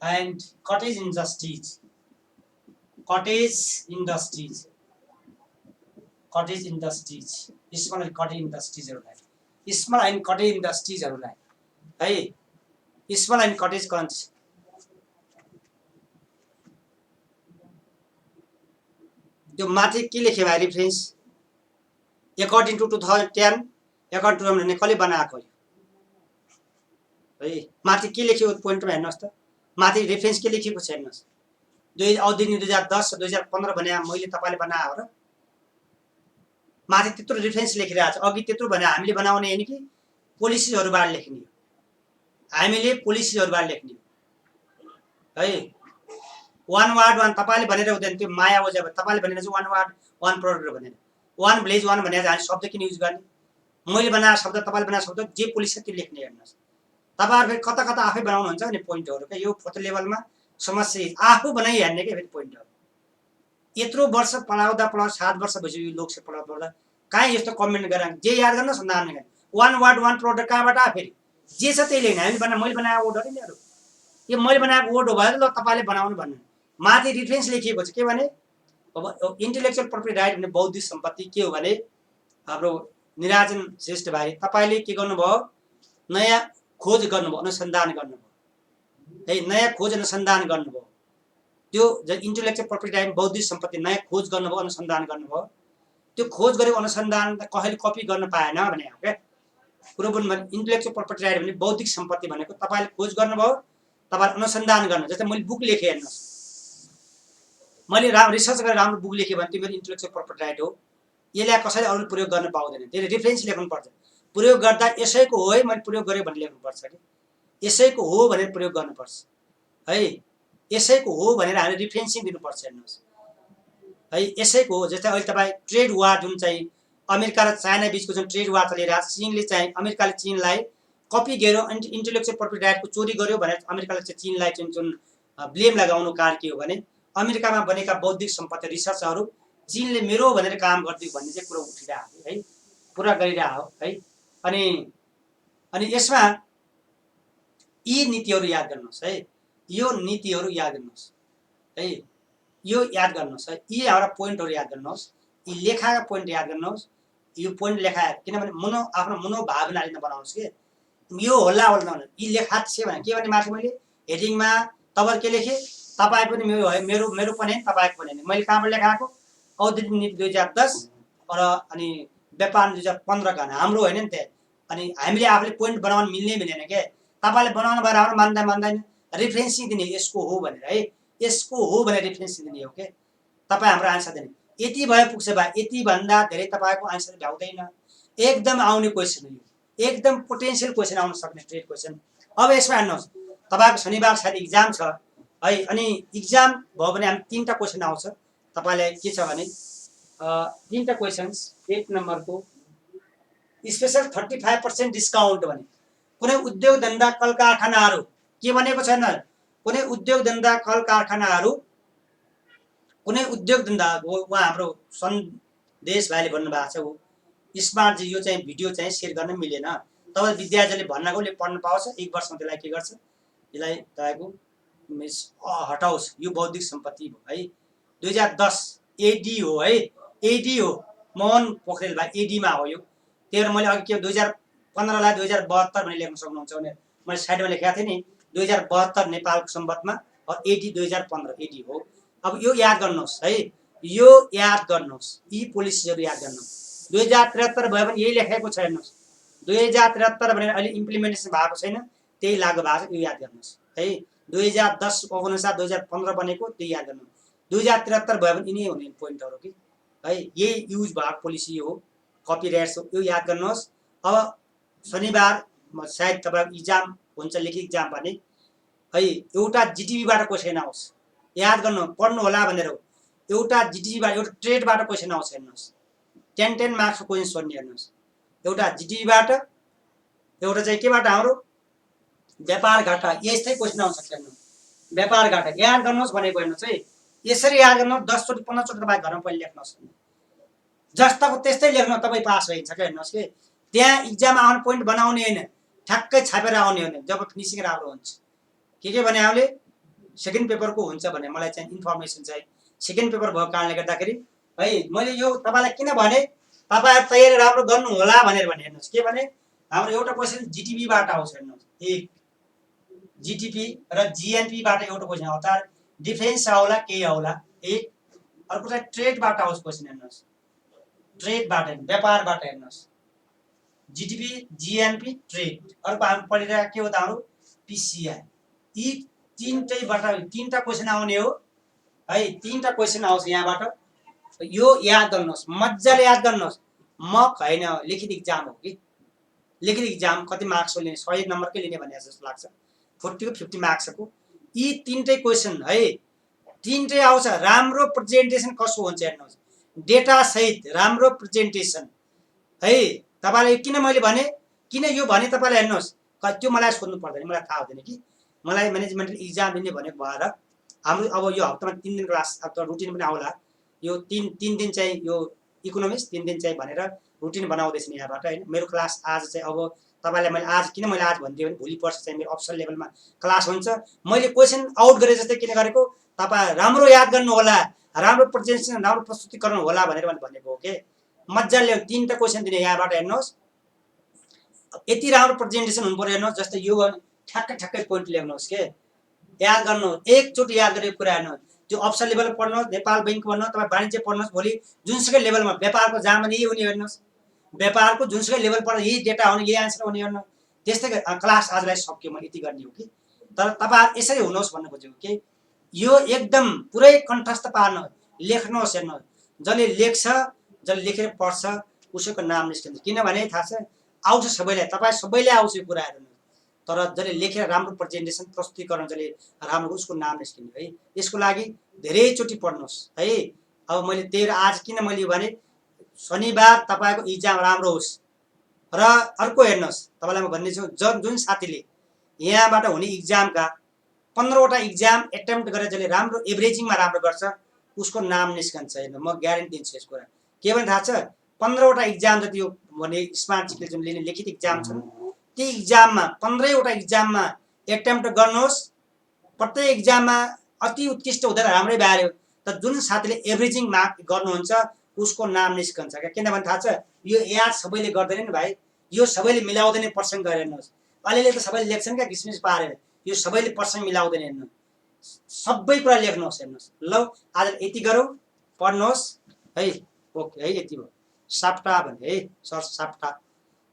and cottage industries, स्मल एन्ड कटेज इन्डस्ट्रीजहरुलाई, स्मल एन्ड कटेज इन्डस्ट्रीजहरुलाई है, स्मल एन्ड कटेज त्यो माथि के लेखे भाइ reference according to 2010 according to हामीले कसले बनाएको है, माथि के लेखेको पोइन्टमा हेर्नुस् त, माथि रेफरेन्स के लेखेको छ हेर्नुस्, 2010 2015 भने मैले तपाईले बनाए हो र, माथि त्यत्रो रेफरेन्स लेखिरहेको छ, अघि त्यत्रो भने हामीले बनाउने हैन कि पोलिसीहरुबाट लेख्ने हो, हामीले पोलिसीहरुबाट लेख्ने हो है, वन वार्ड वन तपाईले भनेर हुँदैन, त्यो माया ओझा तपाईले भनेर चाहिँ वन वार्ड वन प्रोडक्ट भनेर, वन भिलेज वन भनेर हामी शब्द किन युज गर्ने, मैले बनाएको शब्द तपाईले बनाएको शब्द जे पोलिसी त्यो लेख्ने हेर्नुस्, तपाईहरु फेरि कता कता आफै बनाउनुहुन्छ नि पोइन्टहरु के, यो फोटो लेभलमा समस्या आफू बनाइ हेर्ने के फेरि पोइन्टहरु, यत्रो वर्ष पढाउँदा 7 वर्ष भइसक्यो यो लोकसेवा पढाउँदा काहे यस्तो कमेन्ट गरे, जे याद गर्नुस् नाम लेख्नु, वन वार्ड वन प्रोडक्ट कहाँबाट आ, फेरि जे छ त्यही लेख्ने, हामीले मैले बनाएको वर्ड हो नि, यो मैले बनाएको वर्ड हो भयो ल तपाईले बनाउनु भन्नु, माथि रेफरेन्स लेखिएको छ के भने अब इन्टेलेक्चुअल प्रपर्टी राइट भने बौद्धिक सम्पत्ति के हो भने हाम्रो निराजन श्रेष्ठ भाइ तपाईले के गर्नुभयो, नयाँ खोज गर्नुभयो, अनुसन्धान गर्नुभयो है, नयाँ खोज अनुसन्धान गर्नुभयो, त्यो इन्टेलेक्चुअल प्रपर्टी राइट बौद्धिक सम्पत्ति नयाँ खोज गर्नुभयो, अनुसन्धान गर्नुभयो, त्यो खोज गरेको अनुसन्धान त कसैले कपी गर्न पाएन भने हो के कुरो पनि भने, इन्टेलेक्चुअल प्रपर्टी राइट भने बौद्धिक सम्पत्ति भनेको तपाईले खोज गर्नुभयो, तपाईले अनुसन्धान गर्नु, जस्तै मैले बुक लेखे हेर्नुस्, मैले रिसर्च गरेर राम्रो बुक लेखेँ भने त्यो मेरो इन्टेलेक्चुअल प्रपर्टी राइट हो, यसलाई कसैले अरूले प्रयोग गर्न पाउँदैन, त्यसले रेफरेन्स लेख्नुपर्छ, प्रयोग गर्दा यसैको हो है मैले प्रयोग गरेँ भनेर लेख्नुपर्छ कि यसैको हो भनेर प्रयोग गर्नुपर्छ है, यसैको हो भनेर हामीले रेफरेन्सिङ दिनुपर्छ हेर्नुस् है, यसैको हो, जस्तै अहिले तपाईँ ट्रेड वार जुन चाहिँ अमेरिका र चाइना बीचको जुन ट्रेड वार चलिरहेको छ, चीनले चाहिँ अमेरिकाले चीनलाई कपी गर्यो, इन्टेलेक्चुअल प्रपर्टी राइटको चोरी गर्यो भनेर अमेरिकाले चाहिँ चीनलाई जुन ब्लेम लगाउनु कारण के हो भने अमेरिकामा बनेका बौद्धिक सम्पत्ति रिसर्चहरू चीनले मेरो भनेर काम गरिदियो भन्ने चाहिँ कुरा उठिरहेको है, पुरा गरिरहेको है, अनि यसमा यी नीतिहरू याद गर्नुहोस् है, यो नीतिहरू याद गर्नुहोस् है, यो याद गर्नुहोस् है, यी हाम्रा पोइन्टहरू याद गर्नुहोस्, यी लेखाका पोइन्ट याद गर्नुहोस्, यो पोइन्ट लेखा किनभने आफ्नो मनोभावनाले नबनाउनुहोस् के, यो होला यी लेखा छ भने के भने माथि मैले हेडिङमा तपाईले के लेखे, तपाईँ पनि मेरो पनि तपाईको पनि मैले कहाँबाट लेखाएको, औद्योगिक नीति 2010 र अनि व्यापार 2015 का हाम्रो होइन नि त, अनि हामीले आफूले पोइन्ट बनाउन मिल्ने मिलेन के, तपाईले बनाउनु भएर हाम्रो मान्दैन रेफरेन्स दिने यसको हो भनेर है, यसको हो भनेर रेफरेन्स दिने हो के, तपाईँ हाम्रो आन्सर दिने, यति भए पुग्छ बा, यति भन्दा धेरै तपाईको आन्सर भ्याउँदैन, एकदम आउने क्वेसन हो, एकदम पोटेन्शियल क्वेसन आउन सक्ने ट्रेड क्वेसन। अब यसमा हेर्नुहोस् तपाईको शनिबार सायद इक्जाम छ है, अनि इक्जाम भयो भने हामी 3टा क्वेसन आउँछ, तपाईलाई के छ भने 3टा क्वेसन्स, 1 नम्बरको स्पेशल 35% डिस्काउन्ट भने कुनै उद्योग धन्दा कल कारखानाहरू के भनेको छैन, कुनै उद्योग धन्दा कल कारखानाहरू, कुनै उद्योग धन्दा उहाँ हाम्रो सन्देश भाइले भन्नुभएको छ, हो स्मार्ट जी यो चाहिँ भिडियो चाहिँ शेयर गर्न मिलेन, तपाईँ विद्यार्थीले भन्नकोले पढ्न पाउँछ, 1 वर्षमा त्यसलाई के गर्छ, यसलाई तपाईको हटाओस्, यो बौद्धिक सम्पत्ति हो है, 2010 एडी हो है, एडी हो, मोहन पोखरेल भाइ एडी मा हो यो, त्यही भएर मैले अघि के 2015 लाई 2072 भने लेख्न सक्नुहुन्छ भने मैले साइडमा लेखेको थिएँ नि, 2072 नेपालको सम्बन्धमा एडी 2015 एडी हो। अब यो याद गर्नुहोस् है, यो याद गर्नुहोस्, यी पोलिसीहरू याद गर्नुहोस्, 2073 भयो भने यही लेखेको छ हेर्नुहोस्, 2073 भनेर अहिले इम्प्लिमेन्टेसन भएको छैन, त्यही लागू भएको छ, यो याद गर्नुहोस् है। 2010 को अनुसार 2015 बनेको, त्यही याद गर्नु। 2073 भयो भने यिनै हुने पोइन्टहरू कि है, यही युज भएको पोलिसी हो, कपिराइट्स हो, यो याद गर्नुहोस्। अब शनिबार सायद तपाईँको इक्जाम हुन्छ, लिखित इक्जाम भने है, एउटा जिटिभीबाट क्वेसन आओस्, याद गर्नु, पढ्नु होला भनेर हो। एउटा जिटिभीबाट, एउटा ट्रेडबाट क्वेसन आउँछ, हेर्नुहोस् 10 मार्क्सको क्वेसन सोध्ने, हेर्नुहोस् एउटा जिटिभीबाट, एउटा चाहिँ केबाट हाम्रो व्यापार घाटा, यस्तै क्वेसन आउँछ, हेर्नु व्यापार घाटा याद गर्नुहोस् भनेको, हेर्नुहोस् है, यसरी याद गर्नुहोस्, 10 चोटि 15 चोटि तपाईँ घरमा पहिले लेख्नुहोस्, जस्ताको त्यस्तै लेख्नु, तपाईँ पास भइन्छ क्या। हेर्नुहोस् कि त्यहाँ इक्जाम आउने पोइन्ट बनाउने होइन, ठ्याक्कै छापेर आउने होइन, जब फिनिसिङ राम्रो हुन्छ। के भने हामीले सेकेन्ड पेपरको हुन्छ भने मलाई चाहिँ इन्फर्मेसन चाहिँ सेकेन्ड पेपर भएको कारणले गर्दाखेरि है, मैले यो तपाईँलाई किन भने तपाईँहरू तयारी राम्रो गर्नु होला भनेर भने, हेर्नुहोस् के भने हाम्रो एउटा क्वेसन जिटिपीबाट आउँछ, हेर्नुहोस् एक जिटिपी र जिएनपीबाट एउटा क्वेसन आउँछ, डिफेन्स आउला केही आउला एक, अर्को चाहिँ ट्रेडबाट आउँछ क्वेसन, हेर्नुहोस् ट्रेडबाट, व्यापारबाट, हेर्नुहोस् जिटिपी जिएनपी ट्रेड, अर्को हामी पढिरहेको के हो त हाम्रो पिसिआई, यी तीनटा क्वेसन आउने हो है, तीनटा क्वेसन आउँछ यहाँबाट, यो याद गर्नुहोस्, मजाले याद गर्नुहोस्। मक होइन, लिखित इक्जाम हो कि, लिखित इक्जाम कति मार्क्सको लिने, 100 नम्बरकै लिने भने जस्तो लाग्छ, 40 को 50 मार्क्सको, यी तीनटै क्वेसन है, तीनटै आउँछ। राम्रो प्रेजेन्टेसन कसो हुन्छ हेर्नुहोस्, डेटा सहित राम्रो प्रेजेन्टेसन है। तपाईँलाई किन मैले भने, किन यो भने तपाईँलाई, हेर्नुहोस् त्यो मलाई सोध्नु पर्दैन, मलाई थाहा हुँदैन कि मलाई म्यानेजमेन्ट इक्जाम दिने भनेको भएर हाम्रो अब यो हप्तामा 3 दिन क्लास, अब त रुटिन पनि आउला, यो तीन दिन चाहिँ यो इकोनोमिक्स, 3 दिन चाहिँ भनेर रुटिन बनाउँदैछन् यहाँबाट होइन। मेरो क्लास आज चाहिँ अब तपाईँलाई मैले आज किन मैले आज भनिदिएँ भने भोलि पर्सि चाहिँ मेरो अफिसियल लेभलमा क्लास हुन्छ। मैले क्वेसन आउट गरे जस्तै किन गरेको, तपाईँ राम्रो याद गर्नु होला, राम्रो प्रेजेन्टेसन, राम्रो प्रस्तुतिकरण होला भनेर भनेको हो कि। मजाले 3टा क्वेसन दिने यहाँबाट, हेर्नुहोस् यति राम्रो प्रेजेन्टेसन हुनु पर्यो, हेर्नुहोस् जस्तै यो ठ्याक्कै पोइन्ट लेख्नुहोस् के, याद गर्नु, एकचोटि याद गरेको कुरा हेर्नुहोस्। त्यो अफिसर लेभल पढ्नुहोस्, नेपाल बैंक पढ्नुहोस्, तपाईँ वाणिज्य पढ्नुहोस्, भोलि जुनसुकै लेभलमा व्यापारको जहाँ पनि यही हुने, हेर्नुहोस् व्यापारको जुनसुकै लेभल पढ्दा यही डेटा हुने, यही आन्सर हुने, हेर्नु त्यस्तै क्लास आजलाई सक्यो, मैले यति गर्ने हो कि। तर तपाईँ यसरी हुनुहोस् भन्नु खोजेको कि यो एकदम पुरै कन्ठस्थ पार्नु, लेख्नुहोस्, हेर्नुहोस् जसले लेख्छ, जसले लेखेर पढ्छ उसैको नाम निस्किन्छ। किनभने थाहा छ आउँछ सबैलाई, तपाईँ सबैले आउँछ यो कुराहरू, तर जसले लेखेर राम्रो प्रेजेन्टेसन प्रस्तुतिकरण जसले राम्रो उसको नाम निस्किने है। यसको लागि धेरैचोटि पढ्नुहोस् है। अब मैले त्यही आज किन मैले भने शनिबार तपाईँको इक्जाम राम्रो होस्। र अर्को हेर्नुहोस्, तपाईँलाई म भन्नेछु, जुन साथीले यहाँबाट हुने इक्जामका 15वटा इक्जाम एटेम्प्ट गरेर जसले राम्रो एभरेजिङमा राम्रो गर्छ उसको नाम निस्कन्छ। हेर्नु म ग्यारेन्टी दिन्छु यस कुरा। के भने थाहा छ, 15वटा इक्जाम जति यो भने स्मार्ट सिटी जुन लिने लिखित इक्जाम छन्, ती इक्जाममा 15वटा इक्जाममा एटेम्प्ट गर्नुहोस्। प्रत्येक इक्जाममा अति उत्कृष्ट हुँदैन, राम्रै भ्यायो, तर जुन साथीले एभरेजिङ मार्क गर्नुहुन्छ उसको नाम निस्कन्छ क्या। किनभने थाहा छ यो याद सबैले गर्दैन नि भाइ, यो सबैले मिलाउँदैन पर्सेन्ट गरेर। हेर्नुहोस् अलिअलि त सबैले लेख्छन् क्या घिसमिस पारेर, यो सबैले पर्सेन्ट मिलाउँदैन। हेर्नु सबै कुरा लेख्नुहोस्, हेर्नुहोस् ल आज यति गरौँ, पढ्नुहोस् है। ओके है, यति भयो। साप्टा भने है, सर साप्टा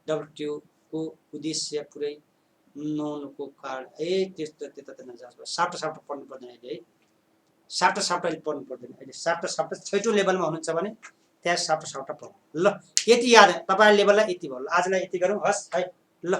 डब्ल्युटिओ को उद्देश्य पुरै नहुनुको कारण है, त्यस्तो त्यता त नजाओस्। साप्टा पढ्नु पर्दैन अहिले है, साप्टा पढ्नु पर्दैन अहिले। साप्टा छैटौँ लेभलमा हुनुहुन्छ भने त्यहाँ साप्टा पढ्नु ल। यति याद, तपाईँ लेभललाई यति भयो। आजलाई यति गरौँ, हस् है ल।